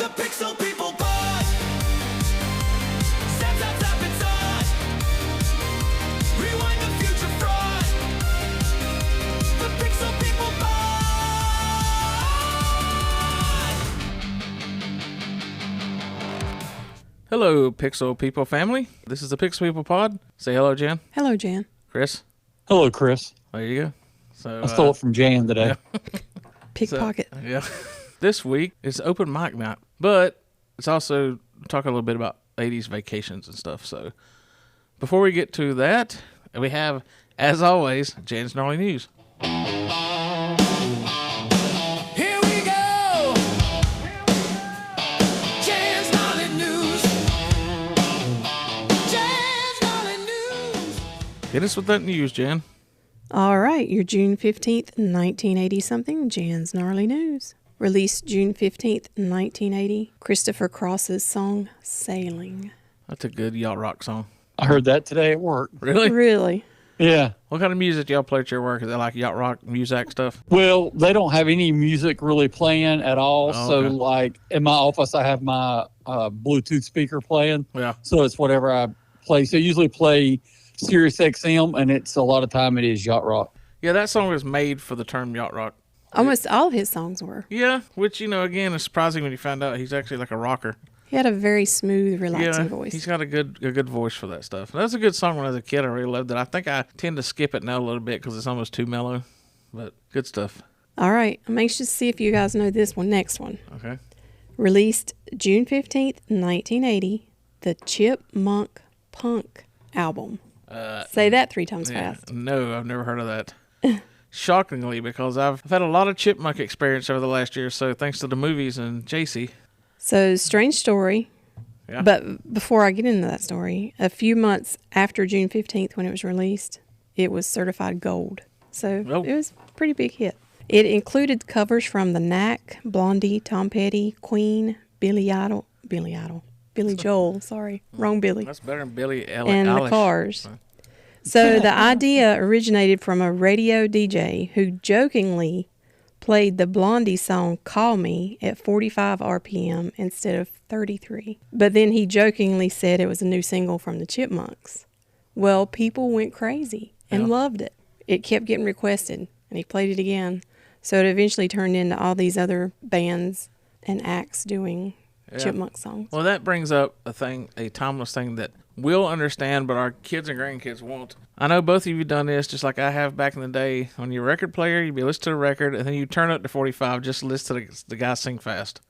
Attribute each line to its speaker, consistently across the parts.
Speaker 1: The Pixel People Pod. Zap, zap, zap, it's on. Rewind the future fraud. The Pixel People Pod.
Speaker 2: Hello, Pixel People family. This is the Pixel People Pod. Say hello, Jan.
Speaker 3: Hello, Jan.
Speaker 2: Chris.
Speaker 4: Hello, Chris.
Speaker 2: There you go. So
Speaker 4: I stole it from Jan today.
Speaker 3: Pickpocket.
Speaker 2: Yeah. This week is open mic night, but it's also talking a little bit about 80s vacations and stuff. So before we get to that, we have, as always, Jan's Gnarly News.
Speaker 1: Here we go. Jan's Gnarly News. Jan's Gnarly News.
Speaker 2: Hit us with that news, Jan.
Speaker 3: All right, your June 15th, 1980-something, Jan's Gnarly News. Released June 15th, 1980, Christopher Cross's song, Sailing.
Speaker 2: That's a good yacht rock song.
Speaker 4: I heard that today at work.
Speaker 2: Really?
Speaker 3: Really?
Speaker 4: Yeah.
Speaker 2: What kind of music do y'all play at your work? Is that like yacht rock music stuff?
Speaker 4: Well, they don't have any music really playing at all.
Speaker 2: Oh,
Speaker 4: So,
Speaker 2: okay.
Speaker 4: like, in my office, I have my Bluetooth speaker playing.
Speaker 2: Yeah.
Speaker 4: So it's whatever I play. So I usually play Sirius XM, and it's a lot of time it is yacht rock.
Speaker 2: Yeah, that song was made for the term yacht rock.
Speaker 3: Almost all of his songs were.
Speaker 2: Yeah, which, again, is surprising when you find out he's actually like a rocker.
Speaker 3: He had a very smooth, relaxing
Speaker 2: Yeah,
Speaker 3: voice.
Speaker 2: he's got a good voice for that stuff. That was a good song when I was a kid. I really loved it. I think I tend to skip it now a little bit because it's almost too mellow, but good stuff.
Speaker 3: All right, I'm anxious to see if you guys know this one. Next one.
Speaker 2: Okay.
Speaker 3: Released June 15th, 1980, the Chipmunk Punk album. Say that 3 times
Speaker 2: Yeah,
Speaker 3: fast.
Speaker 2: no, I've never heard of that. Shockingly, because I've had a lot of chipmunk experience over the last year or so, thanks to the movies and JC.
Speaker 3: So, strange story.
Speaker 2: Yeah.
Speaker 3: But before I get into that story, a few months after June 15th when it was released, it was certified gold. So
Speaker 2: Oh.
Speaker 3: it was a pretty big hit. It included covers from The Knack, Blondie, Tom Petty, Queen, Billy Joel, sorry, wrong Billy,
Speaker 2: That's better than Billy
Speaker 3: and
Speaker 2: Eilish.
Speaker 3: The Cars. So the idea originated from a radio DJ who jokingly played the Blondie song Call Me at 45 RPM instead of 33. But then he jokingly said it was a new single from the Chipmunks. Well, people went crazy and
Speaker 2: Yeah.
Speaker 3: loved it. It kept getting requested, and he played it again. So it eventually turned into all these other bands and acts doing Chipmunk songs.
Speaker 2: Well, that brings up a timeless thing that we'll understand, but our kids and grandkids won't. I know both of you done this, just like I have back in the day. On your record player, you'd be listening to a record, and then you turn it to 45, just listen to the guy sing fast.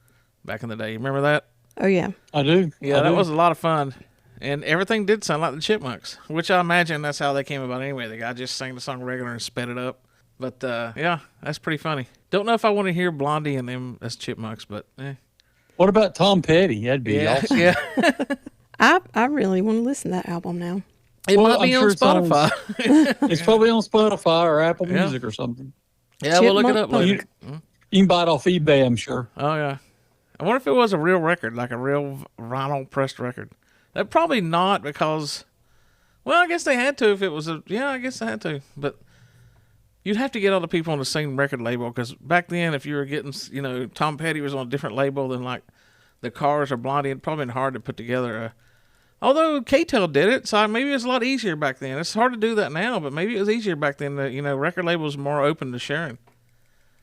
Speaker 2: Back in the day, you remember that?
Speaker 3: Oh, yeah.
Speaker 4: I do.
Speaker 2: Yeah,
Speaker 4: I
Speaker 2: that
Speaker 4: do.
Speaker 2: was a lot of fun. And everything did sound like the Chipmunks, which I imagine that's how they came about anyway. The guy just sang the song regular and sped it up. But, yeah, that's pretty funny. Don't know if I want to hear Blondie and them as Chipmunks, but,
Speaker 4: What about Tom Petty? That'd be
Speaker 2: yeah.
Speaker 4: awesome.
Speaker 2: Yeah.
Speaker 3: I really want to listen to that album now.
Speaker 2: It
Speaker 4: Well,
Speaker 2: might be
Speaker 4: I'm
Speaker 2: on
Speaker 4: sure it's on-
Speaker 2: Spotify.
Speaker 4: It's probably on Spotify or Apple
Speaker 2: Yeah.
Speaker 4: Music or something.
Speaker 2: Yeah, we'll look it up
Speaker 3: Chipmunk
Speaker 2: later.
Speaker 4: You can buy it off eBay, I'm sure.
Speaker 2: Oh, yeah. I wonder if it was a real record, like a real vinyl pressed record. That probably not because, well, I guess they had to if it was I guess they had to. But you'd have to get all the people on the same record label because back then if you were getting, Tom Petty was on a different label than like the Cars or Blondie, it'd probably been hard to put together although K-Tel did it, so maybe it was a lot easier back then. It's hard to do that now, but maybe it was easier back then. Record labels were more open to sharing.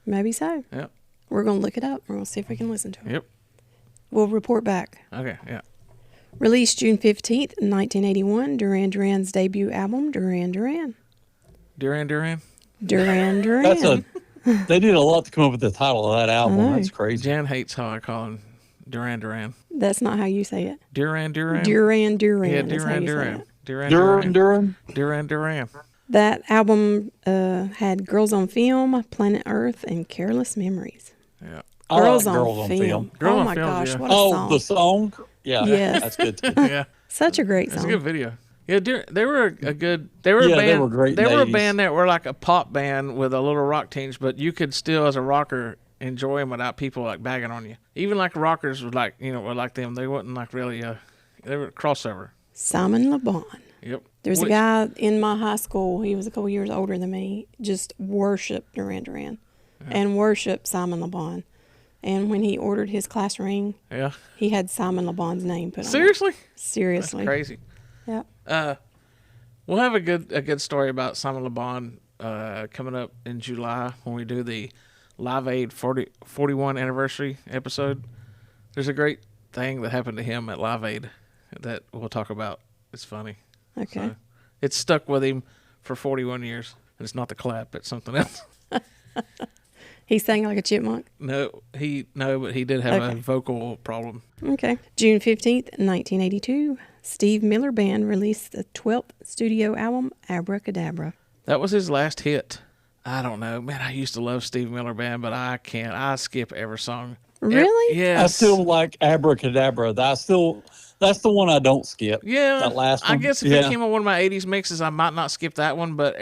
Speaker 3: Maybe so.
Speaker 2: Yep.
Speaker 3: We're going to look it up. We're going to see if we can listen to it.
Speaker 2: Yep.
Speaker 3: We'll report back.
Speaker 2: Okay, yeah.
Speaker 3: Released June 15th, 1981, Duran Duran's debut album, Duran Duran.
Speaker 2: Duran Duran.
Speaker 3: Duran Duran.
Speaker 4: They did a lot to come up with the title of that album.
Speaker 3: know.
Speaker 4: That's crazy.
Speaker 2: Jan hates how I call him Duran Duran.
Speaker 3: That's not how you say it.
Speaker 2: Duran Duran.
Speaker 3: Duran Duran.
Speaker 2: Yeah,
Speaker 3: is how
Speaker 2: Duran
Speaker 3: you say
Speaker 2: Duran.
Speaker 3: it.
Speaker 2: Duran
Speaker 4: Duran.
Speaker 2: Duran Duran.
Speaker 3: That album had Girls on Film, Planet Earth, and Careless Memories.
Speaker 2: Yeah.
Speaker 4: I like
Speaker 3: Girls
Speaker 4: Girls
Speaker 3: on
Speaker 4: on
Speaker 3: Film.
Speaker 4: Film.
Speaker 2: Girl
Speaker 3: Oh
Speaker 2: on
Speaker 3: my
Speaker 2: Film,
Speaker 3: gosh,
Speaker 2: yeah.
Speaker 3: what a
Speaker 4: Oh,
Speaker 3: song.
Speaker 4: the song? Yeah,
Speaker 3: Yes.
Speaker 4: that's good too.
Speaker 2: Yeah.
Speaker 3: Such a great
Speaker 2: It's a
Speaker 3: song.
Speaker 2: good video. Yeah, they were a good. They were a
Speaker 4: Yeah,
Speaker 2: band.
Speaker 4: they were great in
Speaker 2: They
Speaker 4: the
Speaker 2: were a
Speaker 4: 80s.
Speaker 2: band that were like a pop band with a little rock tinge, but you could still, as a rocker, enjoy them without people like bagging on you. Even like rockers were like them. They wasn't like really they were a crossover.
Speaker 3: Simon Le Bon.
Speaker 2: Yep.
Speaker 3: There was a
Speaker 2: Which-
Speaker 3: guy in my high school, he was a couple years older than me, just worshiped Duran Duran and worshiped Simon Le Bon. And when he ordered his class ring,
Speaker 2: Yeah.
Speaker 3: he had Simon Le Bon's name put on it.
Speaker 2: Seriously?
Speaker 3: Seriously.
Speaker 2: That's crazy.
Speaker 3: Yep.
Speaker 2: We'll have a good story about Simon Le Bon coming up in July when we do the Live Aid 41 anniversary episode. There's a great thing that happened to him at Live Aid that we'll talk about. It's funny.
Speaker 3: Okay.
Speaker 2: So, it's stuck with him for 41 years. And it's not the clap, it's something else.
Speaker 3: He sang like a chipmunk?
Speaker 2: No, but he did have a
Speaker 3: Okay.
Speaker 2: vocal problem.
Speaker 3: Okay. June 15th, 1982, Steve Miller Band released the 12th studio album, Abracadabra.
Speaker 2: That was his last hit. I don't know. Man, I used to love Steve Miller Band, but I can't. I skip every song.
Speaker 3: Really?
Speaker 2: Yes.
Speaker 4: I still like Abracadabra. That's the one I don't skip.
Speaker 2: Yeah.
Speaker 4: That last
Speaker 2: I
Speaker 4: one.
Speaker 2: guess if it came on one of my 80s mixes, I might not skip that one, but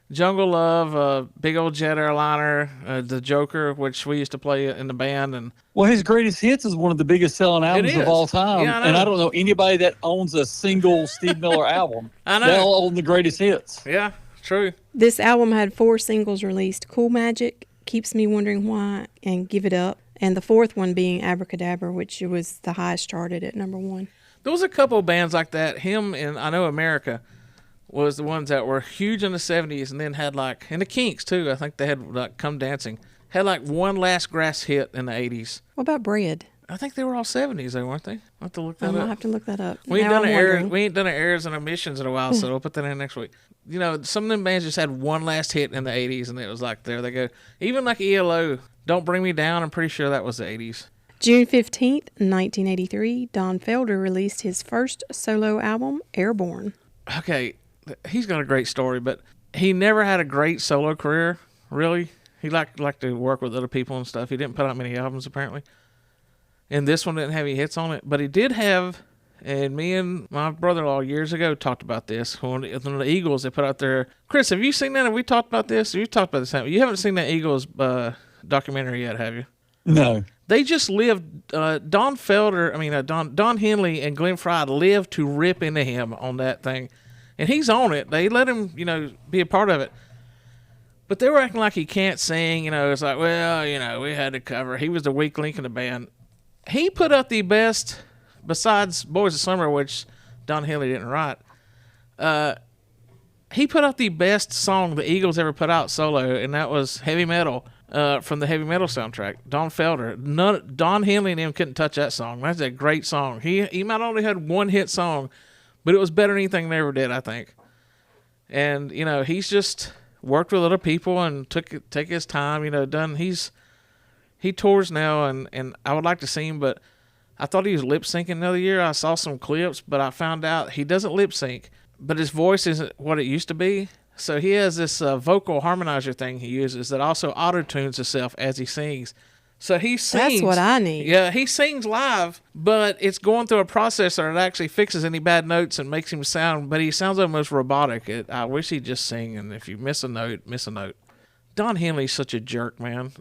Speaker 2: Jungle Love, Big Old Jet Airliner, The Joker, which we used to play in the band, and
Speaker 4: Well, his greatest hits is one of the biggest selling albums
Speaker 2: is.
Speaker 4: of all time.
Speaker 2: Yeah, I know.
Speaker 4: And I don't know anybody that owns a single Steve Miller album.
Speaker 2: I know.
Speaker 4: They all own the greatest hits.
Speaker 2: yeah, true.
Speaker 3: This album had 4 singles released: Cool Magic, Keeps Me Wondering Why, and Give It Up. And the 4th one being Abracadabra, which was the highest charted at number 1.
Speaker 2: There was a couple of bands like that. Him and I Know America was the ones that were huge in the 70s and then had and the Kinks too. I think they had Come Dancing. Had one last grass hit in the 80s.
Speaker 3: What about Bread?
Speaker 2: I think they were all 70s though, weren't they? I'll have to look
Speaker 3: I
Speaker 2: that
Speaker 3: might
Speaker 2: up.
Speaker 3: have to look that up.
Speaker 2: We ain't
Speaker 3: Now
Speaker 2: done
Speaker 3: I'm wondering.
Speaker 2: we ain't done an errors and omissions in a while, so we'll put that in next week. You know, some of them bands just had one last hit in the 80s, and it was there they go. Even like ELO, Don't Bring Me Down, I'm pretty sure that was the 80s.
Speaker 3: June 15th, 1983, Don Felder released his first solo album, Airborne.
Speaker 2: Okay, he's got a great story, but he never had a great solo career, really. He liked to work with other people and stuff. He didn't put out many albums, apparently. And this one didn't have any hits on it, but he did have, and me and my brother-in-law years ago talked about this, when the Eagles, they put out their, Chris, have you seen that? Have we talked about this? You've talked about this. You haven't seen that Eagles documentary yet, have you?
Speaker 4: No.
Speaker 2: They just lived, Don Henley and Glenn Fry lived to rip into him on that thing. And he's on it. They let him, be a part of it. But they were acting like he can't sing. It's like, well, we had to cover. He was the weak link in the band. He put out the best, besides Boys of Summer, which Don Henley didn't write. He put out the best song the Eagles ever put out solo, and that was Heavy Metal from the Heavy Metal soundtrack. Don Felder. Don Henley and him couldn't touch that song. That's a great song. He might only had one hit song, but it was better than anything they ever did, I think. And, he's just worked with other people and take his time, he tours now, and I would like to see him, but I thought he was lip syncing another year. I saw some clips, but I found out he doesn't lip sync, but his voice isn't what it used to be. So he has this vocal harmonizer thing he uses that also auto-tunes himself as he sings. So he sings.
Speaker 3: That's what I need.
Speaker 2: Yeah, he sings live, but it's going through a processor that actually fixes any bad notes and makes him sound, but he sounds almost robotic. I wish he'd just sing, and if you miss a note, miss a note. Don Henley's such a jerk, man.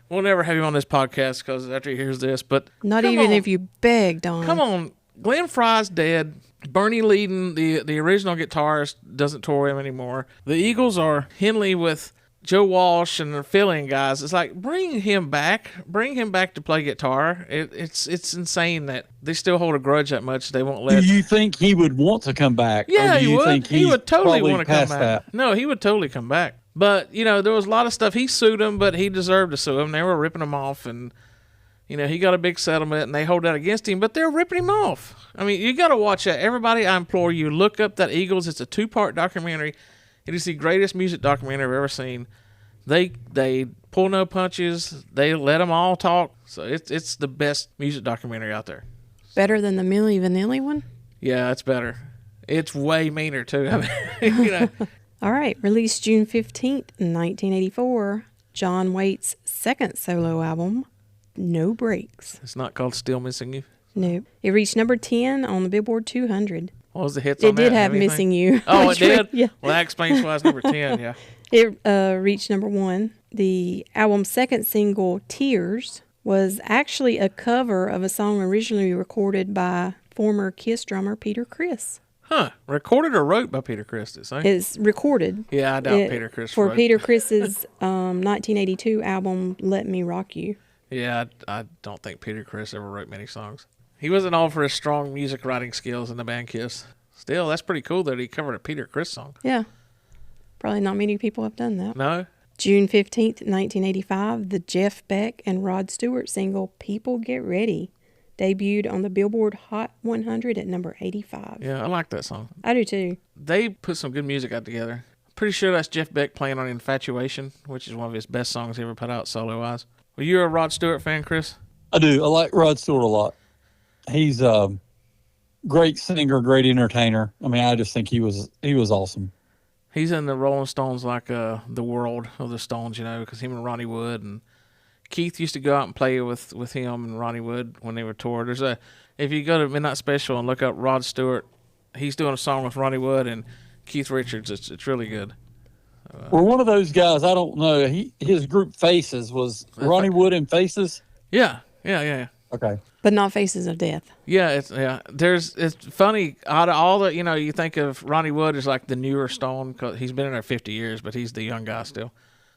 Speaker 2: We'll never have him on this podcast because after he hears this, but
Speaker 3: Not
Speaker 2: come
Speaker 3: even
Speaker 2: on.
Speaker 3: if you beg, Don.
Speaker 2: Come on, Glenn Fry's dead. Bernie Leadon, the original guitarist, doesn't tour him anymore. The Eagles are Henley with Joe Walsh and the fill-in guys. It's like, bring him back to play guitar. It's insane that they still hold a grudge that much. They won't let.
Speaker 4: Do you think he would want to come back?
Speaker 2: Yeah,
Speaker 4: or do
Speaker 2: he
Speaker 4: you
Speaker 2: would.
Speaker 4: Think
Speaker 2: He would totally
Speaker 4: probably
Speaker 2: want to come
Speaker 4: past
Speaker 2: back.
Speaker 4: that?
Speaker 2: No, he would totally come back. But, there was a lot of stuff. He sued him, but he deserved to sue him. They were ripping him off, and, he got a big settlement, and they hold that against him, but they're ripping him off. I mean, you got to watch that. Everybody, I implore you, look up that Eagles. It's a 2-part documentary. It is the greatest music documentary I've ever seen. They pull no punches. They let them all talk. So it's the best music documentary out there.
Speaker 3: Better than the Milli Vanilli one?
Speaker 2: Yeah, it's better. It's way meaner, too. I mean,
Speaker 3: All right. Released June 15th, 1984, John Waite's second solo album, No Breaks.
Speaker 2: It's not called Still Missing You.
Speaker 3: Nope. It reached number 10 on the Billboard 200.
Speaker 2: What was the hits on
Speaker 3: It
Speaker 2: that?
Speaker 3: did have
Speaker 2: Anything?
Speaker 3: Missing You.
Speaker 2: Oh, it
Speaker 3: which
Speaker 2: did?
Speaker 3: Yeah.
Speaker 2: Well, that explains why it's number 10, yeah.
Speaker 3: It reached number 1. The album's second single, Tears, was actually a cover of a song originally recorded by former Kiss drummer Peter Criss.
Speaker 2: Huh. Recorded or wrote by Peter Criss, did it say?
Speaker 3: It's recorded.
Speaker 2: Yeah, I doubt Peter Criss
Speaker 3: for
Speaker 2: wrote.
Speaker 3: Peter Criss's 1982 album "Let Me Rock You."
Speaker 2: Yeah, I don't think Peter Criss ever wrote many songs. He wasn't known for his strong music writing skills in the band Kiss. Still, that's pretty cool that he covered a Peter Criss song.
Speaker 3: Yeah, probably not many people have done that.
Speaker 2: No?
Speaker 3: June 15th, 1985, the Jeff Beck and Rod Stewart single "People Get Ready" debuted on the Billboard Hot 100 at number 85.
Speaker 2: Yeah, I like that song.
Speaker 3: I do too.
Speaker 2: They put some good music out together. Pretty sure that's Jeff Beck playing on Infatuation, which is one of his best songs he ever put out solo-wise. Were you a Rod Stewart fan, Chris?
Speaker 4: I do. I like Rod Stewart a lot. He's a great singer, great entertainer. I mean, I just think he was awesome.
Speaker 2: He's in the Rolling Stones like the world of the Stones, you know, because him and Ronnie Wood and Keith used to go out and play with him and Ronnie Wood when they were toured. If you go to Midnight Special and look up Rod Stewart, he's doing a song with Ronnie Wood and Keith Richards. It's really good.
Speaker 4: We're one of those guys. I don't know. His group Faces was Ronnie Wood and Faces.
Speaker 2: Yeah.
Speaker 4: Okay.
Speaker 3: But not Faces of Death.
Speaker 2: Yeah, it's funny. Out of all the, you think of Ronnie Wood as like the newer Stone, cause he's been in there 50 years, but he's the young guy still.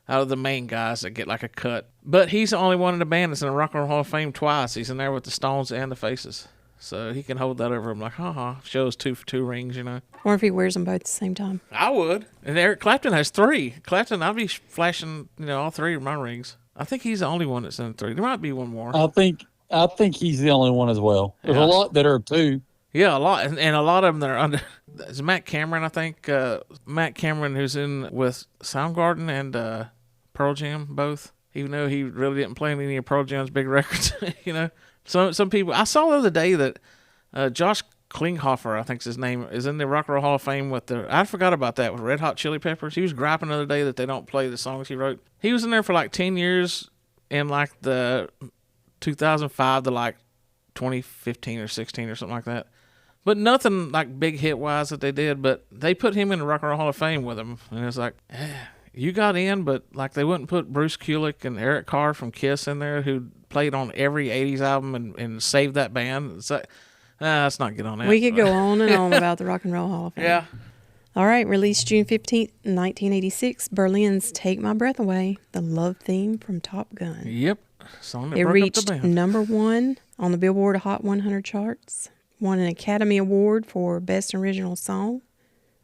Speaker 2: Out of the main guys that get like a cut. But he's the only one in the band that's in the Rock and Roll Hall of Fame twice. He's in there with the Stones and the Faces. So he can hold that over him like, shows 2 for 2 rings, you know.
Speaker 3: Or if he wears them both at the same time.
Speaker 2: I would. And Eric Clapton has 3. Clapton, I'd be flashing, all 3 of my rings. I think he's the only one that's in 3. There might be one more.
Speaker 4: I think he's the only one as well. There's a lot that are 2.
Speaker 2: Yeah, a lot. And a lot of them that are under. It's Matt Cameron, I think. Matt Cameron, who's in with Soundgarden and Pearl Jam, both. Even though he really didn't play any of Pearl Jam's big records, Some people. I saw the other day that Josh Klinghoffer, I think's his name, is in the Rock and Roll Hall of Fame with I forgot about that, with Red Hot Chili Peppers. He was griping the other day that they don't play the songs he wrote. He was in there for like 10 years in like the 2005 to like 2015 or 16 or something like that. But nothing like big hit wise that they did, but they put him in the Rock and Roll Hall of Fame with him. And it's like, you got in, but like they wouldn't put Bruce Kulick and Eric Carr from Kiss in there, who played on every 80s album and saved that band. It's like, let's not get on that.
Speaker 3: We could go on and on about the Rock and Roll Hall of Fame.
Speaker 2: Yeah.
Speaker 3: All right, released June 15th, 1986, Berlin's Take My Breath Away, the love theme from Top Gun.
Speaker 2: Yep. Song that
Speaker 3: It
Speaker 2: broke
Speaker 3: reached
Speaker 2: up the band.
Speaker 3: number 1 on the Billboard Hot 100 charts, won an Academy Award for Best Original Song,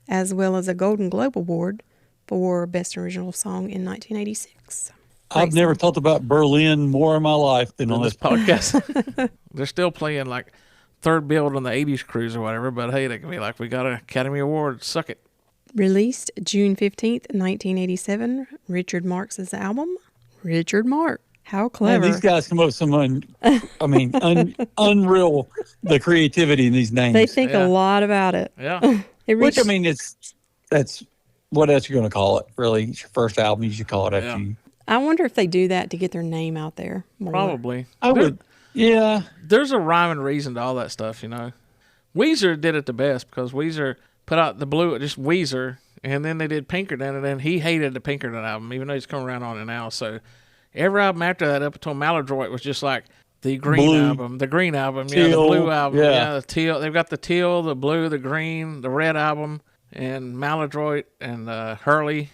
Speaker 3: as well as a Golden Globe Award for Best Original Song in 1986.
Speaker 4: I've never thought about Berlin more in my life than on this
Speaker 2: podcast. They're still playing like third build on the 80s cruise or whatever, but hey, they can be like, we got an Academy Award, suck it.
Speaker 3: Released June 15th, 1987, Richard Marx's album, Richard Marx. How clever.
Speaker 4: Man, these guys come up with some, unreal, the creativity in these names.
Speaker 3: They think a lot about it.
Speaker 2: Yeah.
Speaker 4: Which, I mean, that's what else you're going to call it, really. It's your first album, you should call it after you.
Speaker 3: I wonder if they do that to get their name out there more.
Speaker 2: Probably.
Speaker 4: I would, yeah.
Speaker 2: There's a rhyme and reason to all that stuff, Weezer did it the best because Weezer put out just Weezer, and then they did Pinkerton, and then he hated the Pinkerton album, even though he's coming around on it now. So every album after that, up until Maladroit, was just like the green album, the blue album, the teal. They've got the teal, the blue, the green, the red album, and Maladroit and Hurley.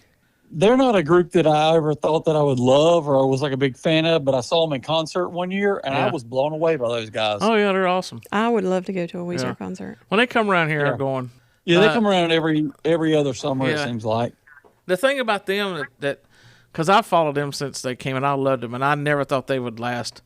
Speaker 4: They're not a group that I ever thought that I would love or was like a big fan of, but I saw them in concert one year, and I was blown away by those guys.
Speaker 2: Oh, yeah, they're awesome.
Speaker 3: I would love to go to a Weezer concert.
Speaker 2: When they come around here, I'm going.
Speaker 4: Yeah, they come around every other summer, it seems like.
Speaker 2: The thing about them that because I followed them since they came, and I loved them, and I never thought they would last.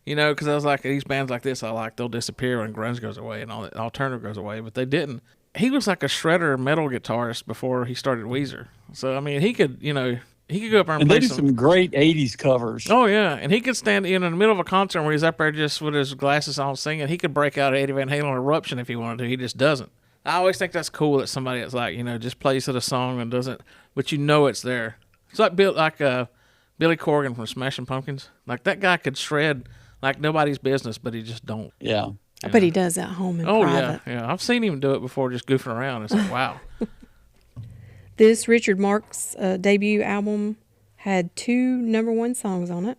Speaker 2: Because I was like, these bands like this, they'll disappear when grunge goes away and all that alternative goes away, but they didn't. He was like a shredder metal guitarist before he started Weezer. So, I mean, he could go up there and play
Speaker 4: they do some great 80s covers.
Speaker 2: Oh, yeah. And he could stand in the middle of a concert where he's up there just with his glasses on singing. He could break out Eddie Van Halen Eruption if he wanted to. He just doesn't. I always think that's cool that somebody that's like, just plays to the song and doesn't, but it's there. It's like Billy Corgan from Smashing Pumpkins. Like, that guy could shred like nobody's business, but he just don't.
Speaker 4: Yeah.
Speaker 3: But he does at home in private.
Speaker 2: Yeah. I've seen him do it before, just goofing around. It's like, wow.
Speaker 3: This Richard Marx debut album had 2 number 1 songs on it.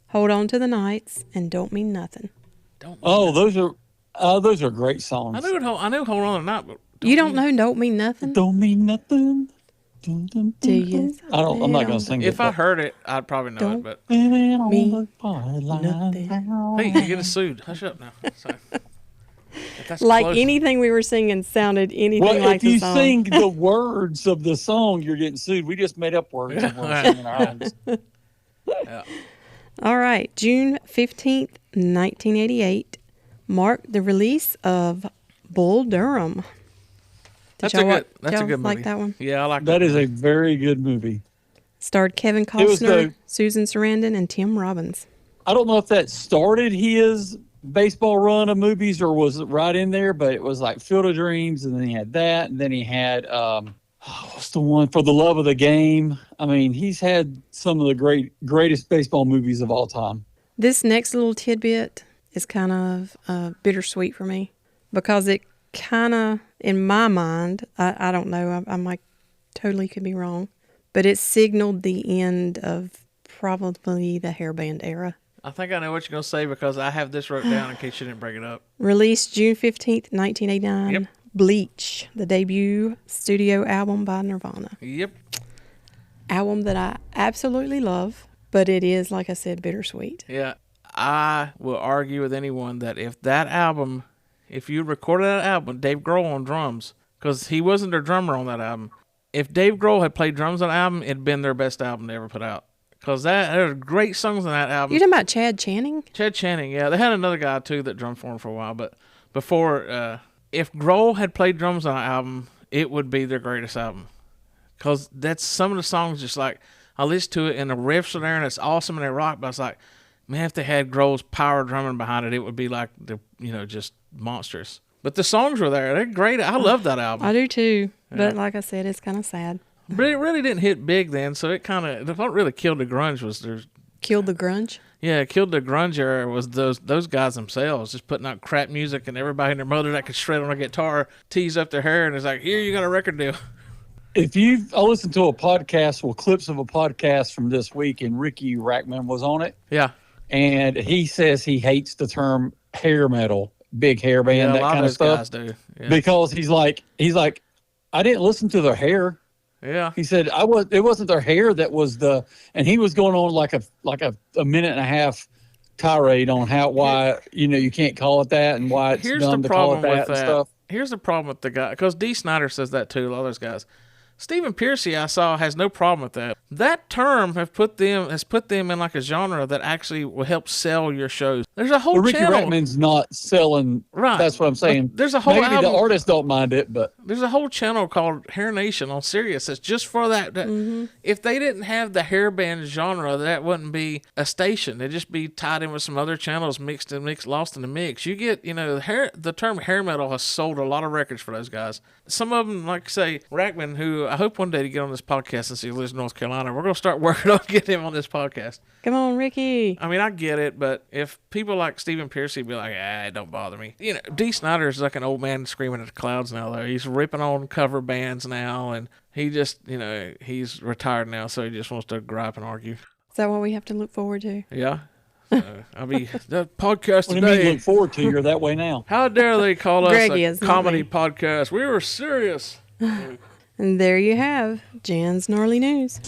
Speaker 3: Hold On to the Nights and Don't Mean Nothing.
Speaker 4: Those are Those are great songs.
Speaker 2: I knew Hold On Tonight, but
Speaker 3: You don't know Don't Mean Nothing?
Speaker 4: Don't mean nothing. Dun, dun,
Speaker 3: Do
Speaker 4: dun,
Speaker 3: you?
Speaker 4: dun. I'm not going to sing it.
Speaker 2: if I heard it, I'd probably know
Speaker 3: Don't
Speaker 2: it. But
Speaker 4: Living on
Speaker 3: Me
Speaker 4: the party line
Speaker 3: nothing.
Speaker 4: now.
Speaker 2: hey, you're getting sued. Hush up now. Sorry. If that's
Speaker 3: Like
Speaker 2: close-
Speaker 3: anything we were singing sounded anything
Speaker 4: Well,
Speaker 3: like
Speaker 4: if you
Speaker 3: the song.
Speaker 4: sing the words of the song, you're getting sued. We just made up words and we're singing our own.
Speaker 2: Yeah.
Speaker 3: All right, June 15th, 1988 marked the release of Bull Durham.
Speaker 2: That's a good movie.
Speaker 3: Like that one?
Speaker 2: Yeah, I like
Speaker 4: That is a very good movie.
Speaker 3: Starred Kevin
Speaker 4: was
Speaker 3: Costner, Susan Sarandon, and Tim Robbins.
Speaker 4: I don't know if that started his baseball run of movies or was it right in there, but it was like Field of Dreams, and then he had that, and then he had what's the one, For the Love of the Game. I mean, he's had some of the greatest baseball movies of all time.
Speaker 3: This next little tidbit is kind of bittersweet for me because it kind of, in my mind, I don't know, I might totally could be wrong, but it signaled the end of probably the hairband era.
Speaker 2: I think I know what you're going to say because I have this wrote down in case you didn't bring it up.
Speaker 3: Released June 15th, 1989.
Speaker 2: Yep.
Speaker 3: Bleach, the debut studio album by Nirvana.
Speaker 2: Yep.
Speaker 3: Album that I absolutely love, but it is, like I said, bittersweet.
Speaker 2: Yeah. I will argue with anyone that if you recorded that album, Dave Grohl on drums, because he wasn't their drummer on that album, if Dave Grohl had played drums on the album, it'd been their best album they ever put out. Because there are great songs on that album.
Speaker 3: You're talking about Chad Channing?
Speaker 2: Chad Channing, yeah. They had another guy, too, that drummed for him for a while. But before, if Grohl had played drums on an album, it would be their greatest album. Because that's some of the songs just like, I listen to it and the riffs are there and it's awesome and they rock, but it's like, man, if they had Grohl's power drumming behind it, it would be like, just monstrous. But the songs were there. They're great. I love that album.
Speaker 3: I do too. But like I said, it's kind of sad.
Speaker 2: But it really didn't hit big then, so it kind of, what really killed the grunge was there's,
Speaker 3: Killed the grunge?
Speaker 2: yeah, it killed the grunge era was those guys themselves just putting out crap music and everybody and their mother that could shred on a guitar tease up their hair and it's like, here, you got a record deal.
Speaker 4: If I listened to a podcast, clips of a podcast from this week, and Ricky Rackman was on it,
Speaker 2: Yeah.
Speaker 4: and he says he hates the term hair metal, big hair band,
Speaker 2: Yeah, a
Speaker 4: that
Speaker 2: lot
Speaker 4: kind
Speaker 2: of
Speaker 4: of
Speaker 2: those
Speaker 4: stuff,
Speaker 2: guys do. Yeah.
Speaker 4: because he's like, I didn't listen to their hair.
Speaker 2: Yeah.
Speaker 4: He said it wasn't their hair that was and he was going on like a minute and a half tirade on why you can't call it that and why it's
Speaker 2: Here's
Speaker 4: dumb
Speaker 2: the
Speaker 4: to call
Speaker 2: problem
Speaker 4: it that
Speaker 2: with
Speaker 4: and
Speaker 2: that.
Speaker 4: stuff.
Speaker 2: Here's the problem with the guy, because Dee Snider says that too, a lot of those guys. Stephen Piercy, I saw, has no problem with that. That term has put them in like a genre that actually will help sell your shows. There's a whole
Speaker 4: But Ricky
Speaker 2: channel.
Speaker 4: Rackman's not selling.
Speaker 2: Right.
Speaker 4: That's what I'm saying.
Speaker 2: But there's a whole
Speaker 4: Maybe
Speaker 2: album.
Speaker 4: the artists don't mind it, but
Speaker 2: There's a whole channel called Hair Nation on Sirius that's just for that. If they didn't have the hairband genre, that wouldn't be a station. It'd just be tied in with some other channels, lost in the mix. You get, the term hair metal has sold a lot of records for those guys. Some of them, like say Rackman, who I hope one day to get on this podcast since he lives in North Carolina. We're going to start working on getting him on this podcast.
Speaker 3: Come on, Ricky.
Speaker 2: I mean, I get it, but if people like Stephen Piercy be like, it don't bother me. Dee Snider is like an old man screaming at the clouds now, though. He's ripping on cover bands now, and he just, he's retired now, so he just wants to gripe and argue.
Speaker 3: Is that what we have to look forward to?
Speaker 2: Yeah. I'll be, the podcast
Speaker 4: what do you mean
Speaker 2: today.
Speaker 4: look forward to? You're that way now.
Speaker 2: How dare they call us
Speaker 3: Greggy
Speaker 2: a
Speaker 3: is not
Speaker 2: comedy
Speaker 3: me.
Speaker 2: podcast? We were serious.
Speaker 3: And there you have Jan's Gnarly News.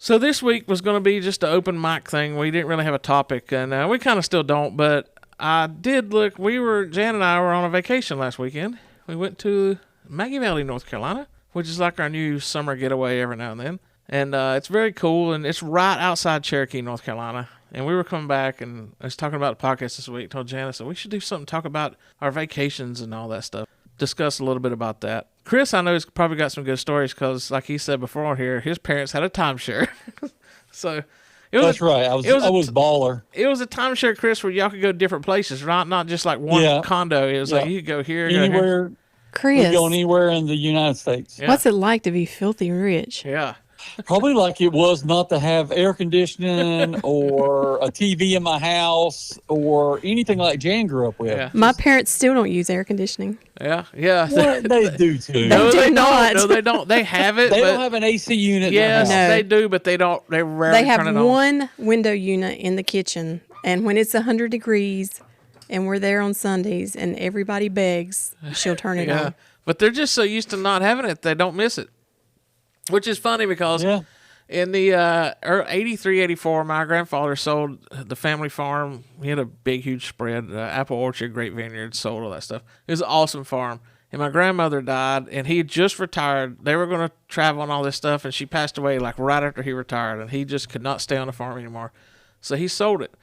Speaker 2: So this week was going to be just an open mic thing. We didn't really have a topic, and we kind of still don't, but I did look. Jan and I were on a vacation last weekend. We went to Maggie Valley, North Carolina, which is like our new summer getaway every now and then. And it's very cool, and it's right outside Cherokee, North Carolina. And we were coming back, and I was talking about the podcast this week. Told Janice that we should do something, talk about our vacations and all that stuff. Discuss a little bit about that. Chris, I know, has probably got some good stories because, like he said before here, his parents had a timeshare. So
Speaker 4: That's right. I was baller.
Speaker 2: It was a timeshare, Chris, where y'all could go to different places, right? Not just like one condo. It was like you could go here, go here.
Speaker 4: Anywhere.
Speaker 3: Chris,
Speaker 4: We're going anywhere in the United States.
Speaker 2: Yeah.
Speaker 3: what's it like to be filthy rich?
Speaker 2: Yeah.
Speaker 4: Probably like it was not to have air conditioning or a TV in my house or anything like Jan grew up with.
Speaker 2: Yeah.
Speaker 3: My parents still don't use air conditioning.
Speaker 2: Yeah. Yeah.
Speaker 4: What they do too.
Speaker 3: No,
Speaker 2: they
Speaker 3: do not.
Speaker 2: don't. No, they don't. They have it.
Speaker 4: They
Speaker 2: but
Speaker 4: don't have an AC unit.
Speaker 2: yes,
Speaker 4: in their house.
Speaker 3: No.
Speaker 2: they do, but they don't. They rarely
Speaker 3: They have
Speaker 2: turn it on.
Speaker 3: one window unit in the kitchen, and when it's 100 degrees, and we're there on Sundays, and everybody begs, she'll turn it on.
Speaker 2: But they're just so used to not having it, they don't miss it. Which is funny because in the 83, 84, my grandfather sold the family farm. He had a big, huge spread, apple orchard, grape vineyard, sold all that stuff. It was an awesome farm. And my grandmother died, and he had just retired. They were going to travel and all this stuff, and she passed away like right after he retired, and he just could not stay on the farm anymore. So he sold it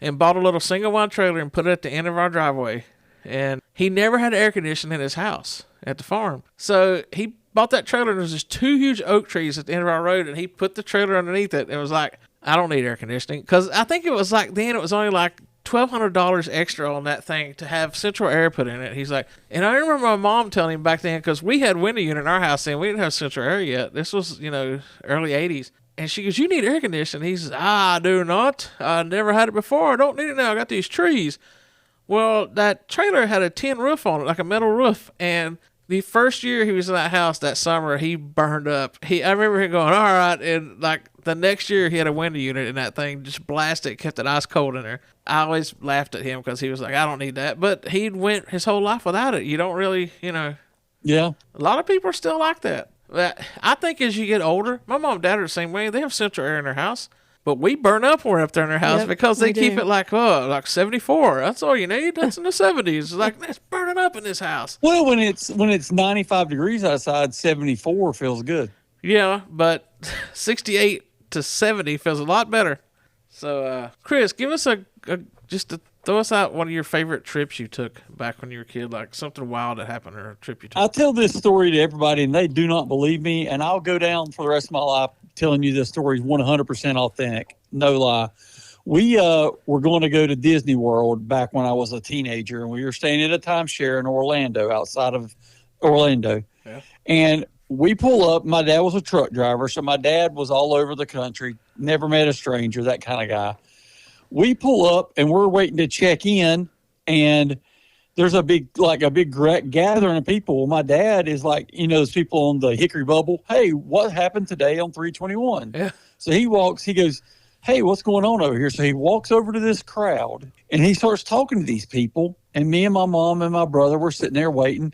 Speaker 2: and bought a little single wide trailer and put it at the end of our driveway. And he never had air conditioning in his house at the farm. So he bought that trailer, and there was just 2 huge oak trees at the end of our road, and he put the trailer underneath it, and it was like, I don't need air conditioning. Because I think it was like then it was only like $1,200 extra on that thing to have central air put in it. He's like, and I remember my mom telling him back then, because we had window unit in our house then, we didn't have central air yet. This was, early 80s. And she goes, you need air conditioning. He says, I do not. I never had it before. I don't need it now. I got these trees. Well, that trailer had a tin roof on it, like a metal roof. And the first year he was in that house that summer, he burned up. I remember him going, all right. And like the next year he had a window unit in that thing, just blasted, kept it ice cold in there. I always laughed at him because he was like, I don't need that. But he went his whole life without it. You don't really,
Speaker 4: Yeah.
Speaker 2: A lot of people are still like that. But I think as you get older, my mom and dad are the same way. They have central air in their house. But we burn up when we're up there in their house because they keep it like 74. That's all you need. That's in the 70s. Like, it's burning up in this house.
Speaker 4: Well, when it's 95 degrees outside, 74 feels good.
Speaker 2: Yeah, but 68 to 70 feels a lot better. So, Chris, give us just to throw us out one of your favorite trips you took back when you were a kid, like something wild that happened or a trip you took.
Speaker 4: I tell this story to everybody, and they do not believe me, and I'll go down for the rest of my life telling you this story is 100% authentic. No lie. We were going to go to Disney World back when I was a teenager, and we were staying at a timeshare in Orlando, outside of Orlando. Yeah. And we pull up. My dad was a truck driver, so my dad was all over the country, never met a stranger, that kind of guy. We pull up, and we're waiting to check in, and there's a big gathering of people. Well, my dad is like, those people on the Hickory Bubble. Hey, what happened today on 321? Yeah. So he goes, hey, what's going on over here? So he walks over to this crowd, and he starts talking to these people. And me and my mom and my brother were sitting there waiting.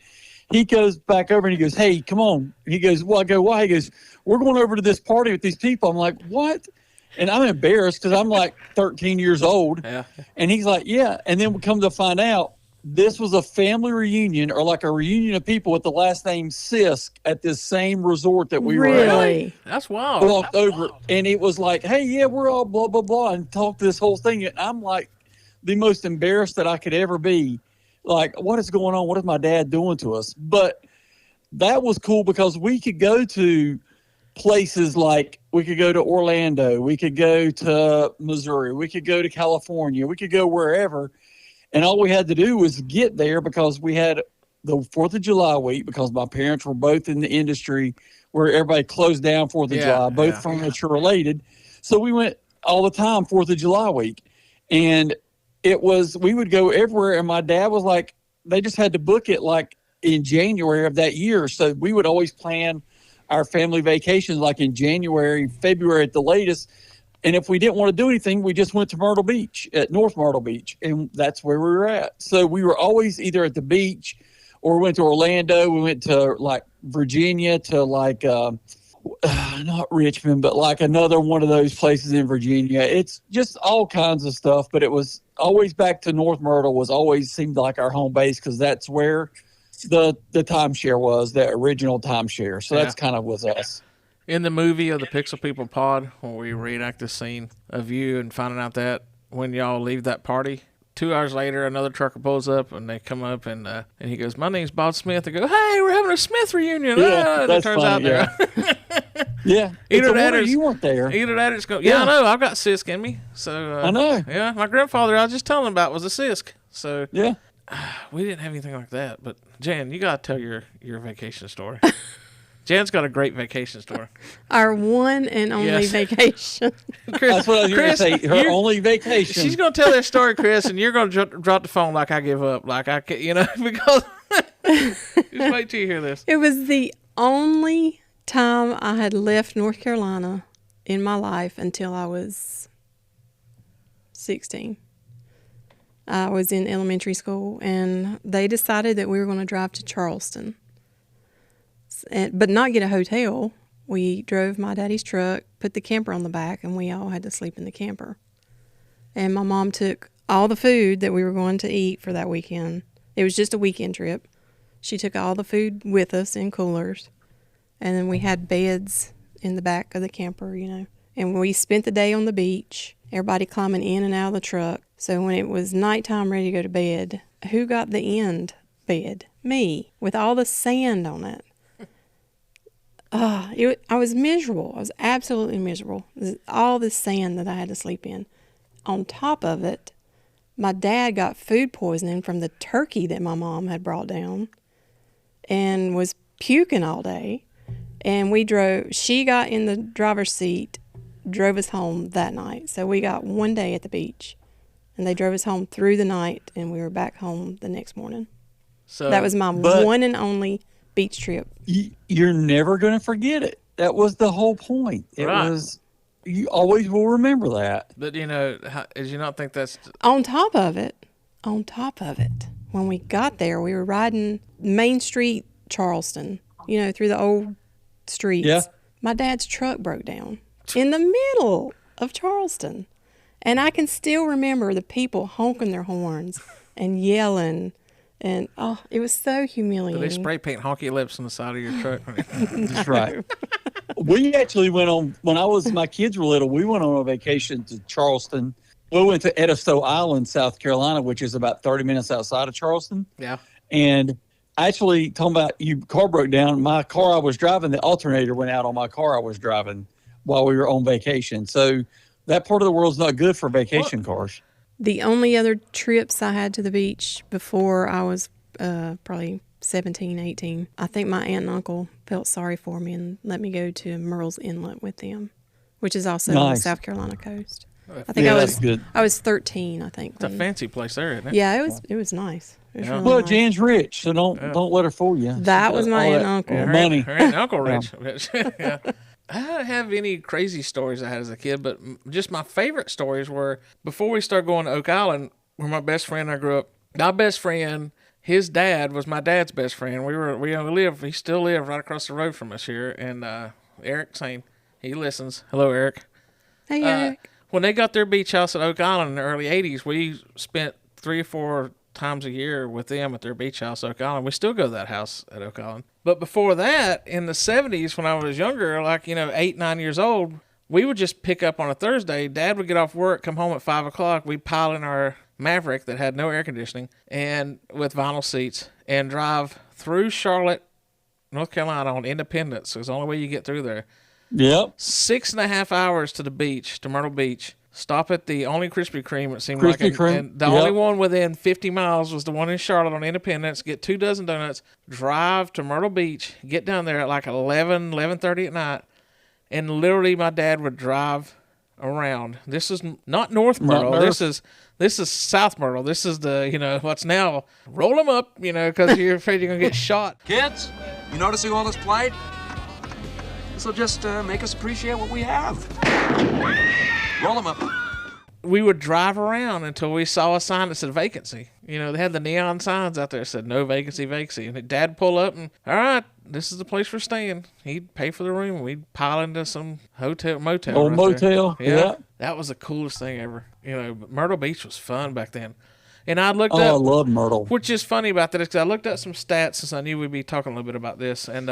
Speaker 4: He goes back over, and he goes, hey, come on. He goes, well, I go, why? He goes, we're going over to this party with these people. I'm like, what? And I'm embarrassed because I'm like 13 years old. Yeah. And he's like, yeah. And then we come to find out, this was a family reunion, or like a reunion of people with the last name Sisk at this same resort that we were at.
Speaker 2: That's wild.
Speaker 4: Walked over, and it was like, hey, yeah, we're all blah, blah, blah, and talked this whole thing. And I'm like the most embarrassed that I could ever be. Like, what is going on? What is my dad doing to us? But that was cool because we could go to places like, we could go to Orlando, we could go to Missouri, we could go to California, we could go wherever. And all we had to do was get there because we had the 4th of July week, because my parents were both in the industry where everybody closed down 4th of July, both furniture related. So we went all the time 4th of July week. And we would go everywhere. And my dad was like, they just had to book it like in January of that year. So we would always plan our family vacations like in January, February at the latest. And if we didn't want to do anything, we just went to Myrtle Beach, at North Myrtle Beach, and that's where we were at. So we were always either at the beach, or we went to Orlando. We went to like Virginia, to like not Richmond, but like another one of those places in Virginia. It's just all kinds of stuff, but it was always back to North Myrtle. Was always seemed like our home base because that's where the timeshare was, the original timeshare. So that's kind of was us.
Speaker 2: In the movie of the Pixel People Pod, where we reenact the scene of you and finding out that when y'all leave that party, 2 hours later, another trucker pulls up, and they come up, and he goes, my name's Bob Smith. They go, hey, we're having a Smith reunion.
Speaker 4: Yeah,
Speaker 2: and it turns
Speaker 4: funny,
Speaker 2: out
Speaker 4: yeah.
Speaker 2: Either that or
Speaker 4: you weren't there.
Speaker 2: Either that or it's going, I know, I've got Sisk in me. So
Speaker 4: I know.
Speaker 2: Yeah, my grandfather, I was just telling him about, was a Sisk. So
Speaker 4: yeah.
Speaker 2: We didn't have anything like that. But, Jan, you got to tell your vacation story. Jan's got a great vacation story.
Speaker 3: Our one and only vacation.
Speaker 2: Chris,
Speaker 4: that's what I was going to say. Her only vacation.
Speaker 2: She's going to tell that story, Chris, and you're going to drop the phone like I give up. Like I can't, because just wait till you hear this.
Speaker 3: It was the only time I had left North Carolina in my life until I was 16. I was in elementary school, and they decided that we were going to drive to Charleston, but not get a hotel. We drove my daddy's truck, put the camper on the back, and we all had to sleep in the camper. And my mom took all the food that we were going to eat for that weekend. It was just a weekend trip. She took all the food with us in coolers, and then we had beds in the back of the camper, And we spent the day on the beach, everybody climbing in and out of the truck. So when it was nighttime, ready to go to bed, who got the end bed? Me, with all the sand on it. I was miserable. I was absolutely miserable. All this sand that I had to sleep in. On top of it, my dad got food poisoning from the turkey that my mom had brought down and was puking all day. And she got in the driver's seat, drove us home that night. So we got one day at the beach, and they drove us home through the night, and we were back home the next morning. So that was my one and only beach trip.
Speaker 4: You're never going to forget it. That was the whole point. It was, you always will remember that.
Speaker 2: But, did you not think that's...
Speaker 3: On top of it, when we got there, we were riding Main Street, Charleston, through the old streets.
Speaker 4: Yeah.
Speaker 3: My dad's truck broke down in the middle of Charleston. And I can still remember the people honking their horns and yelling. And, it was so humiliating.
Speaker 2: Did they spray paint honky lips on the side of your truck?
Speaker 4: That's right. We actually went on, when my kids were little, we went on a vacation to Charleston. We went to Edisto Island, South Carolina, which is about 30 minutes outside of Charleston.
Speaker 2: Yeah.
Speaker 4: And actually, talking about car broke down, my car I was driving, the alternator went out on my car I was driving while we were on vacation. So that part of the world's not good for vacation cars.
Speaker 3: The only other trips I had to the beach before I was probably 17, 18, I think my aunt and uncle felt sorry for me and let me go to Murrells Inlet with them, which is also on the South Carolina coast. I think I was 13, I think.
Speaker 2: It's a fancy place there, isn't it?
Speaker 3: Yeah, it was nice. It was really
Speaker 4: Well,
Speaker 3: nice.
Speaker 4: Jan's rich, so don't let her fool you.
Speaker 3: That was my aunt and uncle.
Speaker 4: Money.
Speaker 2: Her aunt and uncle rich. Yeah. I don't have any crazy stories I had as a kid, but just my favorite stories were before we started going to Oak Island, where my best friend and I grew up. My best friend, his dad was my dad's best friend. He still lived right across the road from us here. And Eric Sane, he listens. Hello, Eric.
Speaker 3: Hey, Eric.
Speaker 2: When they got their beach house at Oak Island in the early 80s, we spent 3 or 4 times a year with them at their beach house, Oak Island. We still go to that house at Oak Island. But before that, in the 70s, when I was younger, 8, 9 years old, we would just pick up on a Thursday. Dad would get off work, come home at 5 o'clock. We'd pile in our Maverick that had no air conditioning and with vinyl seats and drive through Charlotte, North Carolina on Independence. It's the only way you get through there.
Speaker 4: Yep.
Speaker 2: 6.5 hours to the beach, to Myrtle Beach. Stop at the only Krispy Kreme, it seemed
Speaker 4: Krispy
Speaker 2: like.
Speaker 4: Kreme.
Speaker 2: And the only one within 50 miles was the one in Charlotte on Independence. Get 2 dozen donuts, drive to Myrtle Beach, get down there at 11:30 at night, and literally my dad would drive around. This is not North Myrtle. This is South Myrtle. This is the, what's now, roll them up, because you're afraid you're going to get shot.
Speaker 5: Kids, you noticing all this plate? This'll just make us appreciate what we have. Roll them up.
Speaker 2: We would drive around until we saw a sign that said vacancy. They had the neon signs out there that said no vacancy, vacancy. And Dad pull up and, all right, this is the place we're staying. He'd pay for the room and we'd pile into some motel.
Speaker 4: Old
Speaker 2: right
Speaker 4: motel.
Speaker 2: There.
Speaker 4: Yeah.
Speaker 2: That was the coolest thing ever. But Myrtle Beach was fun back then. And I looked
Speaker 4: up.
Speaker 2: I
Speaker 4: love Myrtle.
Speaker 2: Which is funny about that is 'cause I looked up some stats since I knew we'd be talking a little bit about this. And,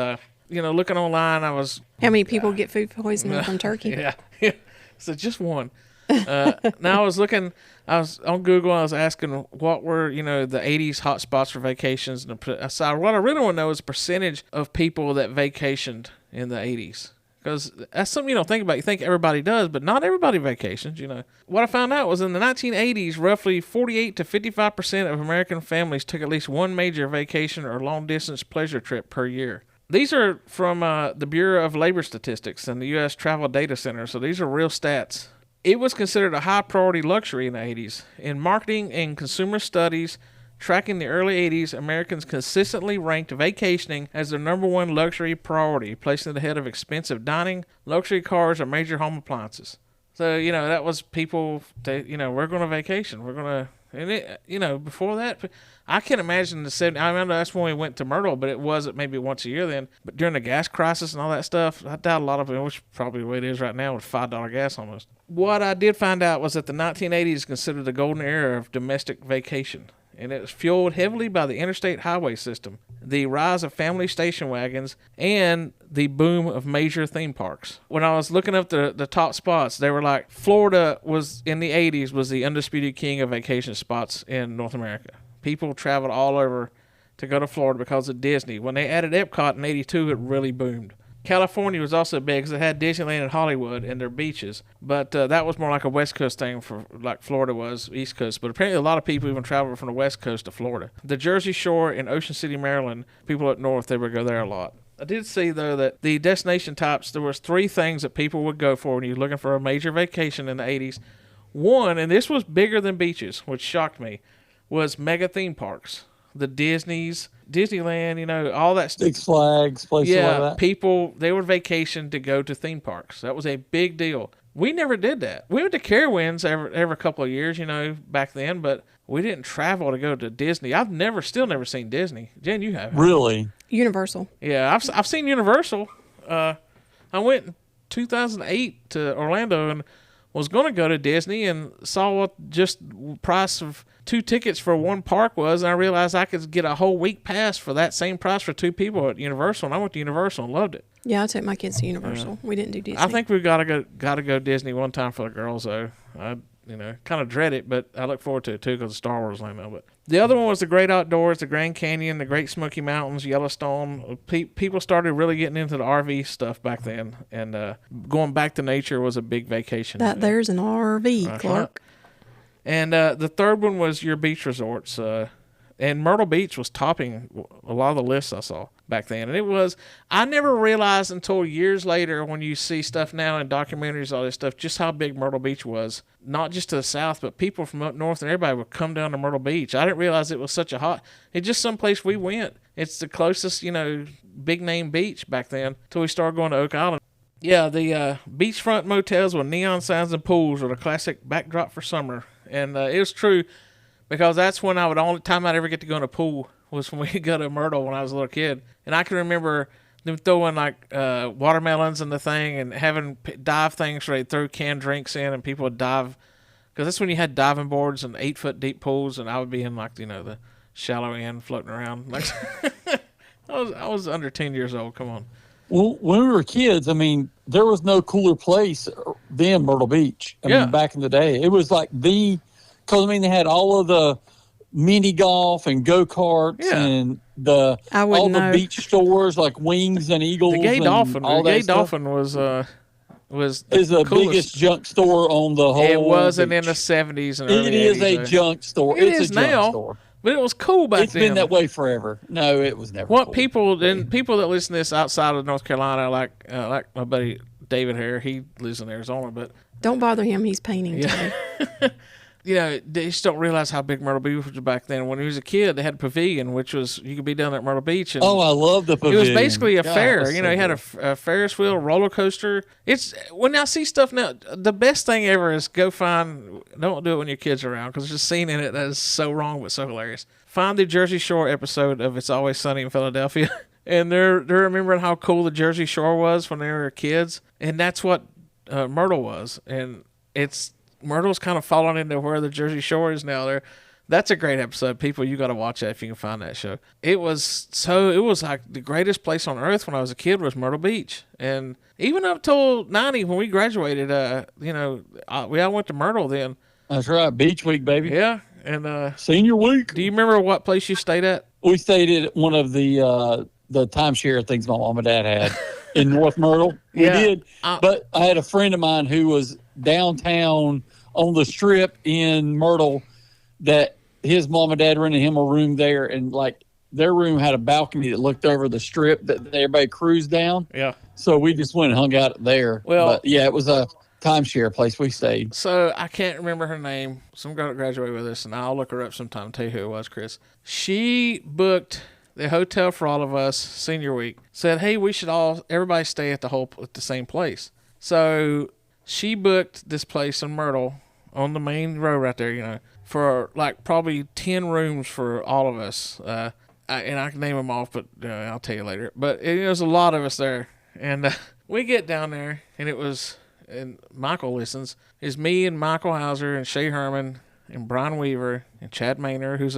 Speaker 2: looking online, I was...
Speaker 3: How many people get food poisoning from turkey?
Speaker 2: Yeah. So just one. Now I was on Google, I was asking what were, the 80s hot spots for vacations. And what I really want to know is the percentage of people that vacationed in the 80s. Because that's something you don't think about. You think everybody does, but not everybody vacations, What I found out was in the 1980s, roughly 48 to 55% of American families took at least one major vacation or long-distance pleasure trip per year. These are from the Bureau of Labor Statistics and the U.S. Travel Data Center, so these are real stats. It was considered a high-priority luxury in the 80s. In marketing and consumer studies tracking the early 80s, Americans consistently ranked vacationing as their number one luxury priority, placing it ahead of expensive dining, luxury cars, or major home appliances. So, that was people, we're going to vacation. And it, before that, I can't imagine the 70s. I remember that's when we went to Myrtle, but it wasn't maybe once a year then. But during the gas crisis and all that stuff, I doubt a lot of it, which probably the way it is right now with $5 gas almost. What I did find out was that the 1980s is considered the golden era of domestic vacation. And it was fueled heavily by the interstate highway system, the rise of family station wagons, and the boom of major theme parks. When I was looking up the top spots, they were like, Florida was, in the 80s, was the undisputed king of vacation spots in North America. People traveled all over to go to Florida because of Disney. When they added Epcot in 82, it really boomed. California was also big because it had Disneyland and Hollywood and their beaches. But that was more like a West Coast thing for like Florida was, East Coast. But apparently a lot of people even traveled from the West Coast to Florida. The Jersey Shore in Ocean City, Maryland, people up north, they would go there a lot. I did see, though, that the destination types, there was 3 things that people would go for when you're looking for a major vacation in the 80s. One, and this was bigger than beaches, which shocked me, was mega theme parks. The Disney's, Disneyland, all that stuff.
Speaker 4: Six Flags, places like that.
Speaker 2: People, they would vacation to go to theme parks. That was a big deal. We never did that. We went to Carowinds every couple of years, back then, but we didn't travel to go to Disney. I've still never seen Disney. Jen, you have.
Speaker 4: Really?
Speaker 3: Universal.
Speaker 2: Yeah, I've seen Universal. I went in 2008 to Orlando and was going to go to Disney and saw what just price of 2 tickets for one park was, and I realized I could get a whole week pass for that same price for 2 people at Universal, and I went to Universal and loved it.
Speaker 3: Yeah, I took my kids to Universal. We didn't do Disney.
Speaker 2: I think we gotta go Disney one time for the girls though. I kind of dread it, but I look forward to it too because of Star Wars land now. But the other one was the Great Outdoors, the Grand Canyon, the Great Smoky Mountains, Yellowstone. People started really getting into the RV stuff back then, and going back to nature was a big vacation.
Speaker 3: There's an RV,
Speaker 2: That's
Speaker 3: Clark.
Speaker 2: right. And the third one was your beach resorts. And Myrtle Beach was topping a lot of the lists I saw back then. And I never realized until years later when you see stuff now in documentaries, all this stuff, just how big Myrtle Beach was. Not just to the south, but people from up north and everybody would come down to Myrtle Beach. I didn't realize it was such it's just some place we went. It's the closest, big name beach back then until we started going to Oak Island. Yeah, the beachfront motels with neon signs and pools were the classic backdrop for summer. And it was true because that's when only time I'd ever get to go in a pool was when we go to Myrtle when I was a little kid. And I can remember them throwing like watermelons in the thing and having dive things where they throw canned drinks in and people would dive. Because that's when you had diving boards and 8-foot deep pools, and I would be in like, the shallow end floating around. Like I was under 10 years old. Come on.
Speaker 4: Well, when we were kids, there was no cooler place than Myrtle Beach. I mean, back in the day, it was like because they had all of the mini golf and go-karts and all the beach stores like Wings and Eagles.
Speaker 2: The Gay Dolphin.
Speaker 4: All
Speaker 2: the Gay
Speaker 4: stuff.
Speaker 2: Dolphin was
Speaker 4: the biggest junk store on the whole.
Speaker 2: It wasn't
Speaker 4: beach.
Speaker 2: in the 70s and
Speaker 4: It is a junk store.
Speaker 2: It's
Speaker 4: a
Speaker 2: now,
Speaker 4: junk store.
Speaker 2: But it was cool back then.
Speaker 4: It's been that way forever. No, it was never. Cool.
Speaker 2: People that listen to this outside of North Carolina, like my buddy David here, he lives in Arizona, but
Speaker 3: don't bother him. He's painting today.
Speaker 2: They just don't realize how big Myrtle Beach was back then. When he was a kid, they had a pavilion, which was you could be down at Myrtle Beach. And
Speaker 4: I love the pavilion.
Speaker 2: It was basically a fair.
Speaker 4: So
Speaker 2: he had a Ferris wheel, roller coaster. It's when I see stuff now, the best thing ever is go find. Don't do it when your kids are around because there's a scene in it that is so wrong but so hilarious. Find the Jersey Shore episode of It's Always Sunny in Philadelphia, and they're remembering how cool the Jersey Shore was when they were kids, and that's what Myrtle was, and Myrtle's kind of fallen into where the Jersey Shore is now. That's a great episode. People, you got to watch that if you can find that show. It was like the greatest place on earth when I was a kid was Myrtle Beach. And even up till 90 when we graduated, we all went to Myrtle then.
Speaker 4: That's right. Beach week, baby.
Speaker 2: Yeah. And
Speaker 4: senior week.
Speaker 2: Do you remember what place you stayed at?
Speaker 4: We stayed at one of the timeshare things my mom and dad had in North Myrtle. We did. But I had a friend of mine who was downtown on the strip in Myrtle that his mom and dad rented him a room there, and like their room had a balcony that looked over the strip that everybody cruised down.
Speaker 2: Yeah.
Speaker 4: So we just went and hung out there.
Speaker 2: Well,
Speaker 4: but yeah, it was a timeshare place we stayed.
Speaker 2: So I can't remember her name. Some girl that graduated with us, and I'll look her up sometime and tell you who it was, Chris. She booked the hotel for all of us senior week. Said, hey, we should everybody stay at the same place. So she booked this place in Myrtle on the main row right there, you know, for like probably 10 rooms for all of us. And I can name them off, but I'll tell you later. But there's a lot of us there. And we get down there, and it was, and Michael listens, it's me and Michael Hauser and Shay Herman and Brian Weaver and Chad Maynor, who's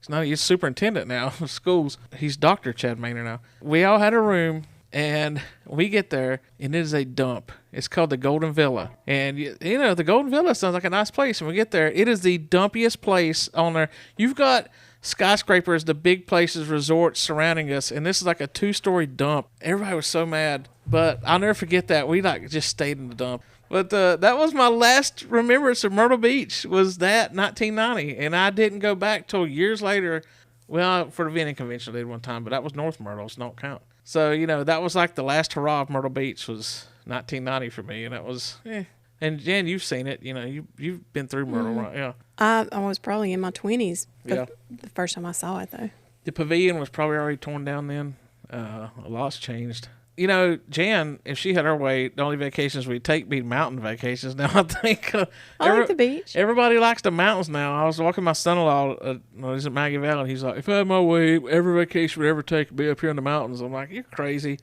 Speaker 2: he's superintendent now of schools. He's Dr. Chad Maynor now. We all had a room, and we get there, and it is a dump. It's called the Golden Villa. And, the Golden Villa sounds like a nice place. And we get there, it is the dumpiest place on there. You've got skyscrapers, the big places, resorts surrounding us, and this is like a 2-story dump. Everybody was so mad, but I'll never forget that. We just stayed in the dump. But that was my last remembrance of Myrtle Beach, was that 1990, and I didn't go back till years later. Well, for the vending convention I did one time, but that was North Myrtle, so don't count. So, that was like the last hurrah of Myrtle Beach was 1990 for me, and that was, And Jan, you've seen it. You've been through Myrtle, right? Yeah.
Speaker 3: I was probably in my 20s the first time I saw it, though.
Speaker 2: The pavilion was probably already torn down then. A lot's changed. Jan, if she had her way, the only vacations we'd take be mountain vacations. Now, I think
Speaker 3: I like the beach.
Speaker 2: Everybody likes the mountains now. I was walking my son-in-law, he's at Maggie Valley, and he's like, if I had my way, every vacation we'd ever take would be up here in the mountains. I'm like, you're crazy.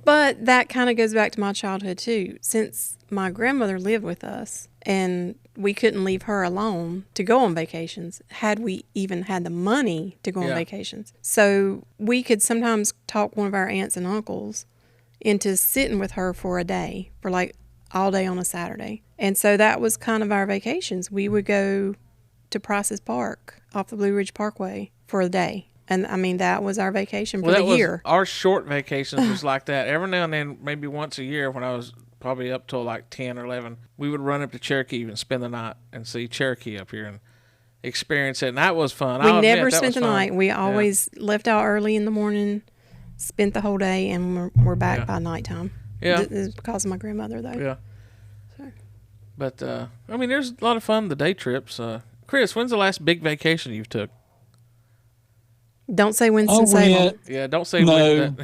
Speaker 3: But that kind of goes back to my childhood, too. Since my grandmother lived with us, and we couldn't leave her alone to go on vacations, had we even had the money to go on vacations. So we could sometimes talk one of our aunts and uncles into sitting with her for a day, for like all day on a Saturday. And so that was kind of our vacations. We would go to Price's Park off the Blue Ridge Parkway for a day. And, that was our vacation for the year.
Speaker 2: Our short vacations was like that. Every now and then, maybe once a year, when I was probably up till like 10 or 11, we would run up to Cherokee and spend the night and see Cherokee up here and experience it. And that was fun.
Speaker 3: We never spent the night. We always left out early in the morning, spent the whole day, and we're back by nighttime.
Speaker 2: Yeah.
Speaker 3: This is because of my grandmother, though.
Speaker 2: Yeah. So. But, there's a lot of fun, the day trips. Chris, when's the last big vacation you've took?
Speaker 3: Don't say Winston-Salem.
Speaker 2: Yeah, don't say when.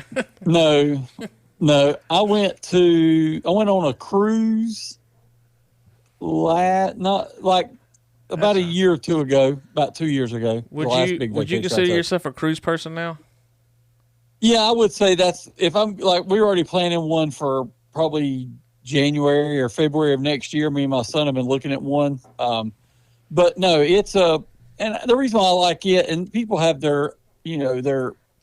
Speaker 4: No. I went on a cruise about a year or two ago, about 2 years ago.
Speaker 2: Would you consider yourself a cruise person now?
Speaker 4: Yeah, I would say that's, if I'm like, we're already planning one for probably January or February of next year. Me and my son have been looking at one. But no, and the reason why I like it, and people have their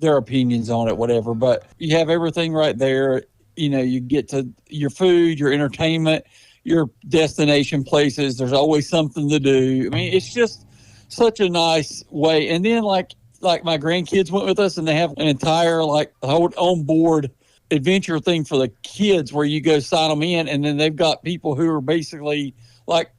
Speaker 4: opinions on it, whatever, but you have everything right there. You get to your food, your entertainment, your destination places. There's always something to do. It's just such a nice way. And then like my grandkids went with us, and they have an entire whole on-board adventure thing for the kids where you go sign them in, and then they've got people who are basically like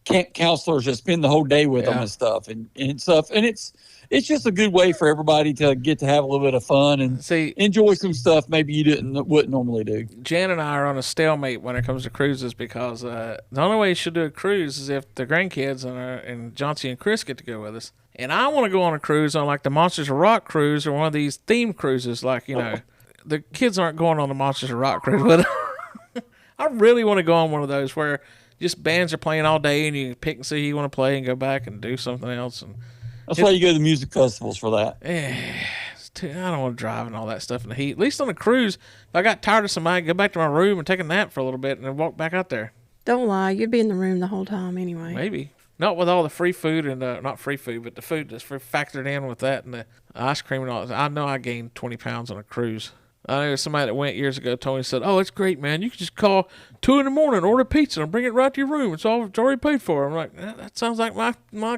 Speaker 4: camp counselors that spend the whole day with them and stuff and stuff. And it's just a good way for everybody to get to have a little bit of fun and enjoy some stuff maybe you wouldn't normally do.
Speaker 2: Jan and I are on a stalemate when it comes to cruises because the only way you should do a cruise is if the grandkids and Johnsy and Chris get to go with us. And I want to go on a cruise on like the Monsters of Rock cruise or one of these themed cruises. The kids aren't going on the Monsters of Rock cruise, but I really want to go on one of those where just bands are playing all day and you can pick and see who you want to play and go back and do something else. And
Speaker 4: that's why you go to the music festivals for that.
Speaker 2: I don't want to drive and all that stuff in the heat. At least on a cruise, if I got tired of somebody, I'd go back to my room and take a nap for a little bit and then walk back out there.
Speaker 3: Don't lie. You'd be in the room the whole time anyway.
Speaker 2: Maybe. Not with all the free food and not free food, but the food that's factored in with that and the ice cream and all that. I know I gained 20 pounds on a cruise. I know somebody that went years ago told me, said, "Oh, it's great, man. You can just call 2 a.m, order pizza, and bring it right to your room. It's already paid for." I'm like, that sounds like my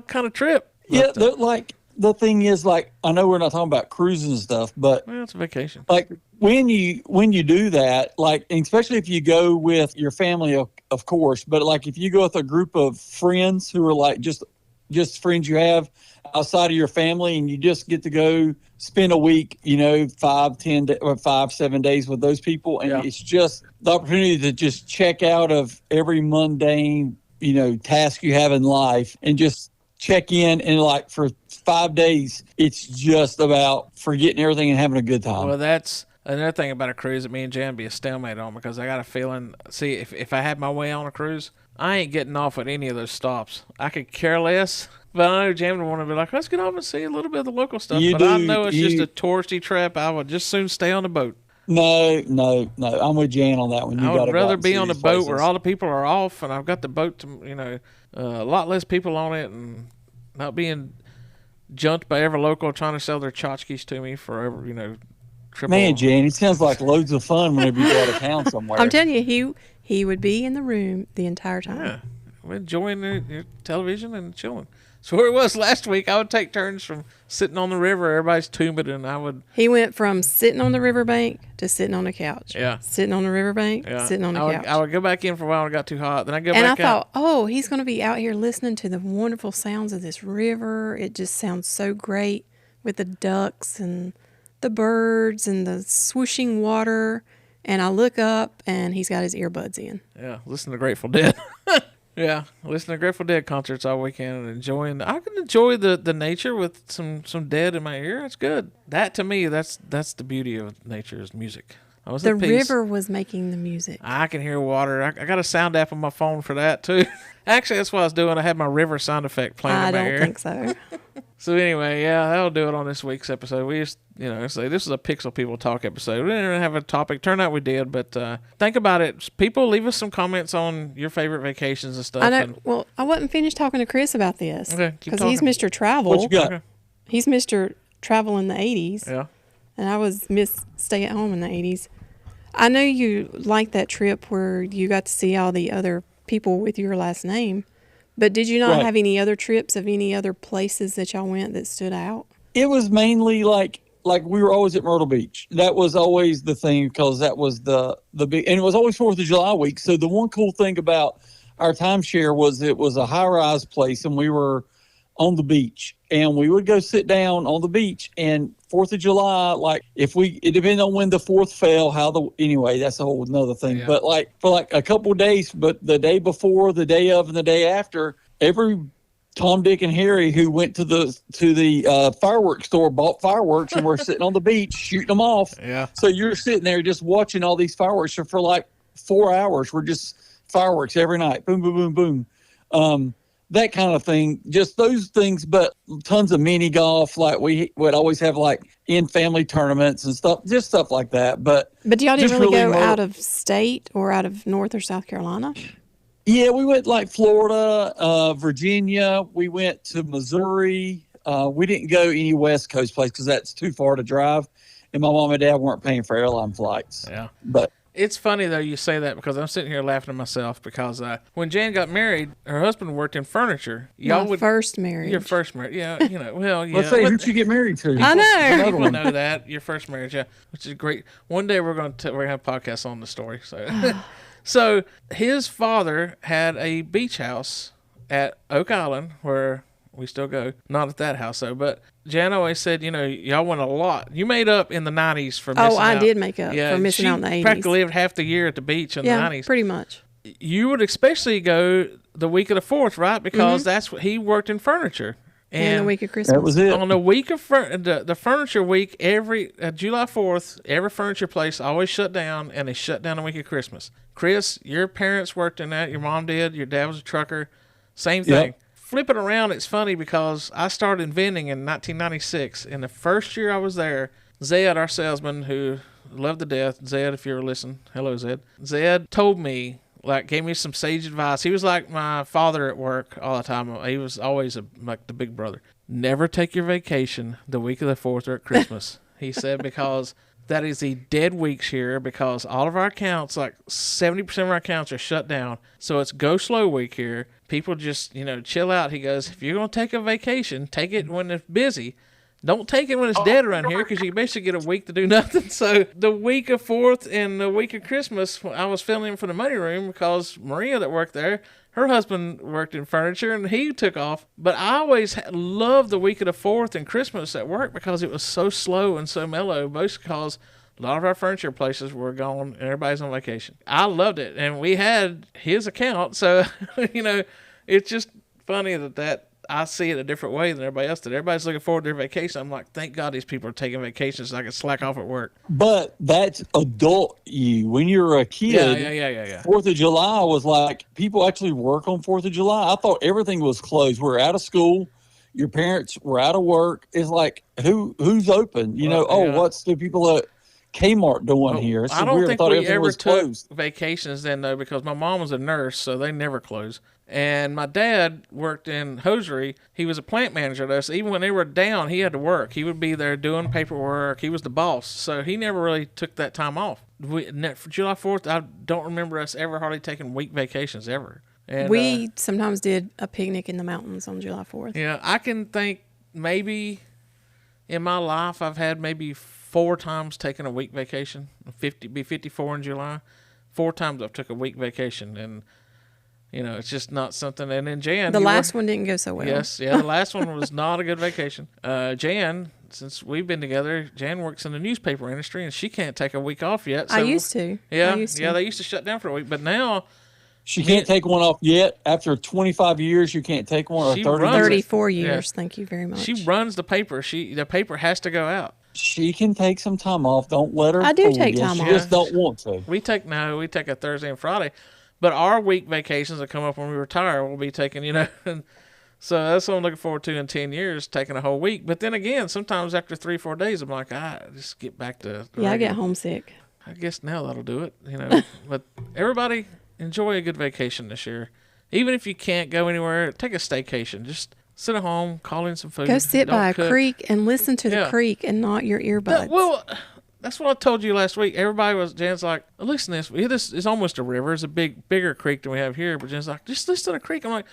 Speaker 2: kind of trip.
Speaker 4: Yeah, the thing is, I know we're not talking about cruising and stuff, but
Speaker 2: it's a vacation.
Speaker 4: Like when you do that, especially if you go with your family, of course, but if you go with a group of friends who are just friends you have outside of your family, and you just get to go spend a week, 5-7 days with those people. And it's just the opportunity to just check out of every mundane, task you have in life and just check in. And for 5 days, it's just about forgetting everything and having a good time.
Speaker 2: Well, that's another thing about a cruise that me and Jan be a stalemate on, because I got a feeling, see, if I had my way on a cruise, I ain't getting off at any of those stops. I could care less. But I know Jam would want to be like, let's get off and see a little bit of the local stuff. I know it's just a touristy trip. I would just soon stay on the boat.
Speaker 4: No. I'm with Jan on that one.
Speaker 2: I would rather be on the boat where all the people are off, and I've got the boat to, a lot less people on it, and not being jumped by every local trying to sell their tchotchkes to me for every, triple.
Speaker 4: Man, Jan, it sounds like loads of fun whenever you go out of town somewhere.
Speaker 3: I'm telling you, he would be in the room the entire time.
Speaker 2: Yeah, I'm enjoying the television and chilling. So where it was last week, I would take turns from sitting on the river. Everybody's tumbling, and I would.
Speaker 3: He went from sitting on the riverbank to sitting on the couch.
Speaker 2: Yeah.
Speaker 3: Sitting on the riverbank, sitting on the couch.
Speaker 2: I would go back in for a while when it got too hot. Then I go
Speaker 3: and
Speaker 2: back out.
Speaker 3: I thought, he's going to be out here listening to the wonderful sounds of this river. It just sounds so great with the ducks and the birds and the swooshing water. And I look up, and he's got his earbuds in.
Speaker 2: Yeah, listen to Grateful Dead. Yeah, listen to Grateful Dead concerts all weekend and I can enjoy the nature with some Dead in my ear. That's good. That to me, that's the beauty of nature is music. I was
Speaker 3: The
Speaker 2: at peace.
Speaker 3: river was making the music.
Speaker 2: I can hear water. I got a sound app on my phone for that too. Actually, that's what I was doing. I had my river sound effect playing in my ear.
Speaker 3: I don't think so.
Speaker 2: So anyway, yeah, that'll do it on this week's episode. We just, say this is a Pixel People Talk episode. We didn't really have a topic. Turned out we did, but think about it. People, leave us some comments on your favorite vacations and stuff.
Speaker 3: I know. Well, I wasn't finished talking to Chris about this.
Speaker 2: Okay, keep
Speaker 3: because he's
Speaker 2: talking.
Speaker 3: Mr. Travel.
Speaker 4: What you got?
Speaker 2: Okay.
Speaker 3: He's Mr. Travel in the 80s.
Speaker 2: Yeah.
Speaker 3: And I was Miss Stay at Home in the 80s. I know you liked that trip where you got to see all the other people with your last name. But did you not have any other trips of any other places that y'all went that stood out?
Speaker 4: It was mainly like we were always at Myrtle Beach. That was always the thing because that was the big, and it was always 4th of July week. So the one cool thing about our timeshare was it was a high-rise place, and we were on the beach, and we would go sit down on the beach. And 4th of July, it depended on when the 4th fell, anyway, that's a whole another thing.
Speaker 2: Yeah.
Speaker 4: But for a couple of days, but the day before, the day of, and the day after, every Tom, Dick, and Harry who went to the fireworks store bought fireworks, and we're sitting on the beach shooting them off.
Speaker 2: Yeah.
Speaker 4: So you're sitting there just watching all these fireworks for 4 hours. We're just fireworks every night. Boom, boom, boom, boom. That kind of thing, just those things, but tons of mini golf. We would always have in family tournaments and stuff, just stuff like that. But
Speaker 3: y'all didn't
Speaker 4: just
Speaker 3: really go
Speaker 4: more
Speaker 3: out of state or out of North or South Carolina?
Speaker 4: Yeah, we went Florida, Virginia. We went to Missouri. We didn't go any West Coast place because that's too far to drive, and my mom and dad weren't paying for airline flights.
Speaker 2: Yeah.
Speaker 4: But
Speaker 2: it's funny, though, you say that because I'm sitting here laughing at myself because when Jan got married, her husband worked in furniture.
Speaker 3: First marriage.
Speaker 2: Your first marriage. Yeah, well, yeah.
Speaker 4: Let's say, who'd you get married to?
Speaker 3: I know.
Speaker 2: People know that. Your first marriage, yeah, which is great. One day we're going to have a podcast on the story. So, so his father had a beach house at Oak Island where we still go. Not at that house, though, but Jan always said, y'all went a lot. You made up in the 90s for missing out.
Speaker 3: Oh, I did make up for missing out in the 80s.
Speaker 2: Practically lived half the year at the beach in the 90s.
Speaker 3: Yeah, pretty much.
Speaker 2: You would especially go the week of the 4th, right? Because that's what he worked in furniture.
Speaker 3: And the week of Christmas.
Speaker 4: That was it.
Speaker 2: On the week of the furniture week, every July 4th, every furniture place always shut down, and they shut down the week of Christmas. Chris, your parents worked in that. Your mom did. Your dad was a trucker. Same thing.
Speaker 4: Yep.
Speaker 2: Flip it around, it's funny because I started inventing in 1996. In the first year I was there, Zed, our salesman, who loved to death, Zed, if you ever listen, hello, Zed. Zed told me, gave me some sage advice. He was like my father at work all the time. He was always like the big brother. Never take your vacation the week of the 4th or at Christmas. He said, because that is the dead weeks here because all of our accounts, 70% of our accounts are shut down. So it's go slow week here. People just, chill out. He goes, if you're going to take a vacation, take it when it's busy. Don't take it when it's dead around here because you basically get a week to do nothing. So the week of 4th and the week of Christmas, I was filling in for the money room because Maria that worked there, her husband worked in furniture and he took off. But I always loved the week of the 4th and Christmas at work because it was so slow and so mellow, most because a lot of our furniture places were gone and everybody's on vacation. I loved it. And we had his account. So, it's just funny that I see it a different way than everybody else did. Everybody's looking forward to their vacation. I'm like, thank God these people are taking vacations so I can slack off at work.
Speaker 4: But that's adult you. When you're a kid,
Speaker 2: Yeah.
Speaker 4: 4th of July was like, people actually work on 4th of July. I thought everything was closed. We're out of school. Your parents were out of work. It's like, who's open? You know,
Speaker 2: yeah.
Speaker 4: what's the people at Kmart doing here? It's
Speaker 2: I don't
Speaker 4: weird.
Speaker 2: think
Speaker 4: I thought
Speaker 2: we
Speaker 4: everything
Speaker 2: ever
Speaker 4: was
Speaker 2: took
Speaker 4: closed.
Speaker 2: vacations then, though, because my mom was a nurse, so they never closed. And my dad worked in hosiery. He was a plant manager there, so even when they were down, he had to work. He would be there doing paperwork. He was the boss, so he never really took that time off. For July 4th, I don't remember us ever hardly taking week vacations ever. And,
Speaker 3: We sometimes did a picnic in the mountains on July 4th.
Speaker 2: yeah, I can think maybe in my life I've had maybe 4 times taken a week vacation. 54 in July. 4 times I've took a week vacation, and you know it's just not something. And then Jan,
Speaker 3: The last one didn't go so well.
Speaker 2: yes, yeah, the last one was not a good vacation. Jan, since we've been together, Jan works in the newspaper industry, and she can't take a week off yet. So
Speaker 3: I used to.
Speaker 2: Yeah,
Speaker 3: I used to.
Speaker 2: yeah, they used to shut down for a week, but now
Speaker 4: She can't take one off yet. After 25 years, you can't take one. Or
Speaker 2: She
Speaker 4: 30
Speaker 2: runs
Speaker 4: years.
Speaker 3: 34
Speaker 2: Yeah.
Speaker 3: years. Thank you very much.
Speaker 2: she runs the paper. The paper has to go out.
Speaker 4: She can take some time off. Don't let her.
Speaker 3: I do
Speaker 4: fool
Speaker 3: take
Speaker 4: you.
Speaker 3: time
Speaker 4: She
Speaker 3: off.
Speaker 4: just don't want to.
Speaker 2: We take a Thursday and Friday, but our week vacations that come up when we retire, we'll be taking, and so that's what I'm looking forward to in 10 years, taking a whole week. But then again, sometimes after 3-4 days, I'm like, just get back to the
Speaker 3: yeah, I
Speaker 2: regular.
Speaker 3: get homesick.
Speaker 2: I guess now that'll do it, But everybody enjoy a good vacation this year. Even if you can't go anywhere, take a staycation. Just sit at home, call in some food.
Speaker 3: Go sit
Speaker 2: don't
Speaker 3: by a
Speaker 2: cook.
Speaker 3: creek and listen to the
Speaker 2: Yeah.
Speaker 3: creek and not your earbuds.
Speaker 2: That's what I told you last week. Jan's like, listen to this. This is almost a river. It's a bigger creek than we have here. But Jan's like, just listen to the creek. I'm like,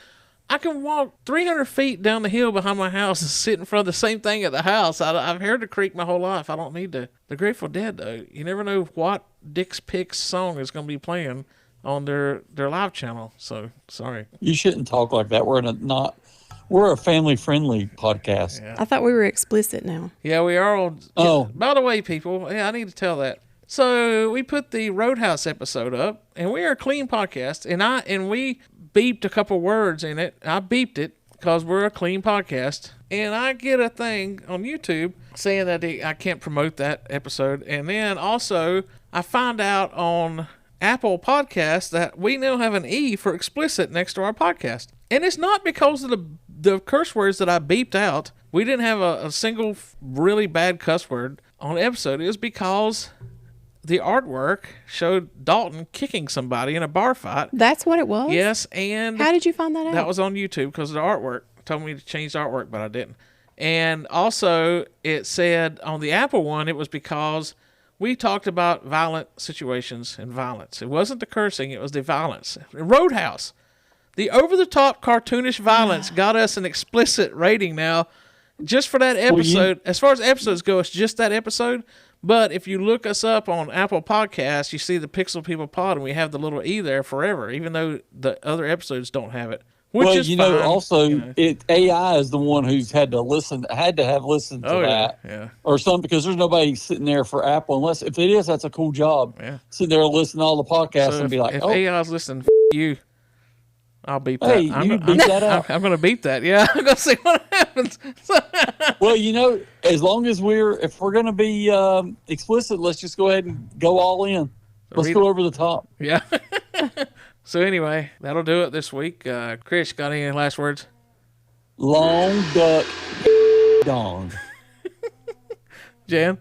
Speaker 2: I can walk 300 feet down the hill behind my house and sit in front of the same thing at the house. I've heard the creek my whole life. I don't need to. The Grateful Dead, though, you never know what Dick's Picks song is going to be playing on their live channel. So, sorry.
Speaker 4: You shouldn't talk like that. We're a family-friendly podcast.
Speaker 2: Yeah.
Speaker 3: I thought we were explicit now.
Speaker 2: Yeah, we are on.
Speaker 4: Oh.
Speaker 2: By the way, people, I need to tell that. So we put the Roadhouse episode up, and we are a clean podcast, and we beeped a couple words in it. I beeped it because we're a clean podcast, and I get a thing on YouTube saying that I can't promote that episode, and then also I find out on Apple Podcasts that we now have an E for explicit next to our podcast, and it's not because of the curse words that I beeped out. We didn't have a single really bad cuss word on the episode. It was because the artwork showed Dalton kicking somebody in a bar fight.
Speaker 3: That's what it was?
Speaker 2: Yes, and
Speaker 3: How did you find that out?
Speaker 2: that was on YouTube because of the artwork. Told me to change the artwork, but I didn't. And also, it said on the Apple one, it was because we talked about violent situations and violence. It wasn't the cursing, it was the violence. Roadhouse. The over-the-top cartoonish violence got us an explicit rating now just for that episode. As far as episodes go, it's just that episode. But if you look us up on Apple Podcasts, you see the Pixel People Pod, and we have the little E there forever, even though the other episodes don't have it. Which
Speaker 4: Well,
Speaker 2: is
Speaker 4: know,
Speaker 2: fine,
Speaker 4: also, AI is the one who's had to have listened to that.
Speaker 2: Yeah.
Speaker 4: Or something, because there's nobody sitting there for Apple, unless, if it is, that's a cool job.
Speaker 2: Yeah.
Speaker 4: Sitting there and listening to all the podcasts
Speaker 2: So
Speaker 4: and be like,
Speaker 2: if
Speaker 4: oh,
Speaker 2: AI's listening, you, I'll beep that.
Speaker 4: hey, you beat that out.
Speaker 2: I'm going to beep that. Yeah, I'm going to see what happens.
Speaker 4: Well, as long as if we're going to be explicit, let's just go ahead and go all in. Let's
Speaker 2: Read
Speaker 4: go
Speaker 2: it.
Speaker 4: over the top.
Speaker 2: Yeah. So anyway, that'll do it this week. Chris, got any last words?
Speaker 4: Long duck dong.
Speaker 2: Jan?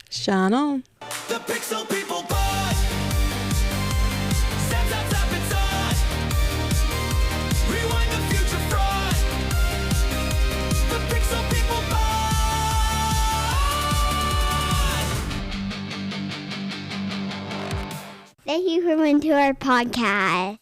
Speaker 3: Shine on.
Speaker 1: The Pixel People Pod. Zap, zap, zap, it's on. Rewind the future fraud. The Pixel People Pod.
Speaker 6: Thank you for coming to our podcast.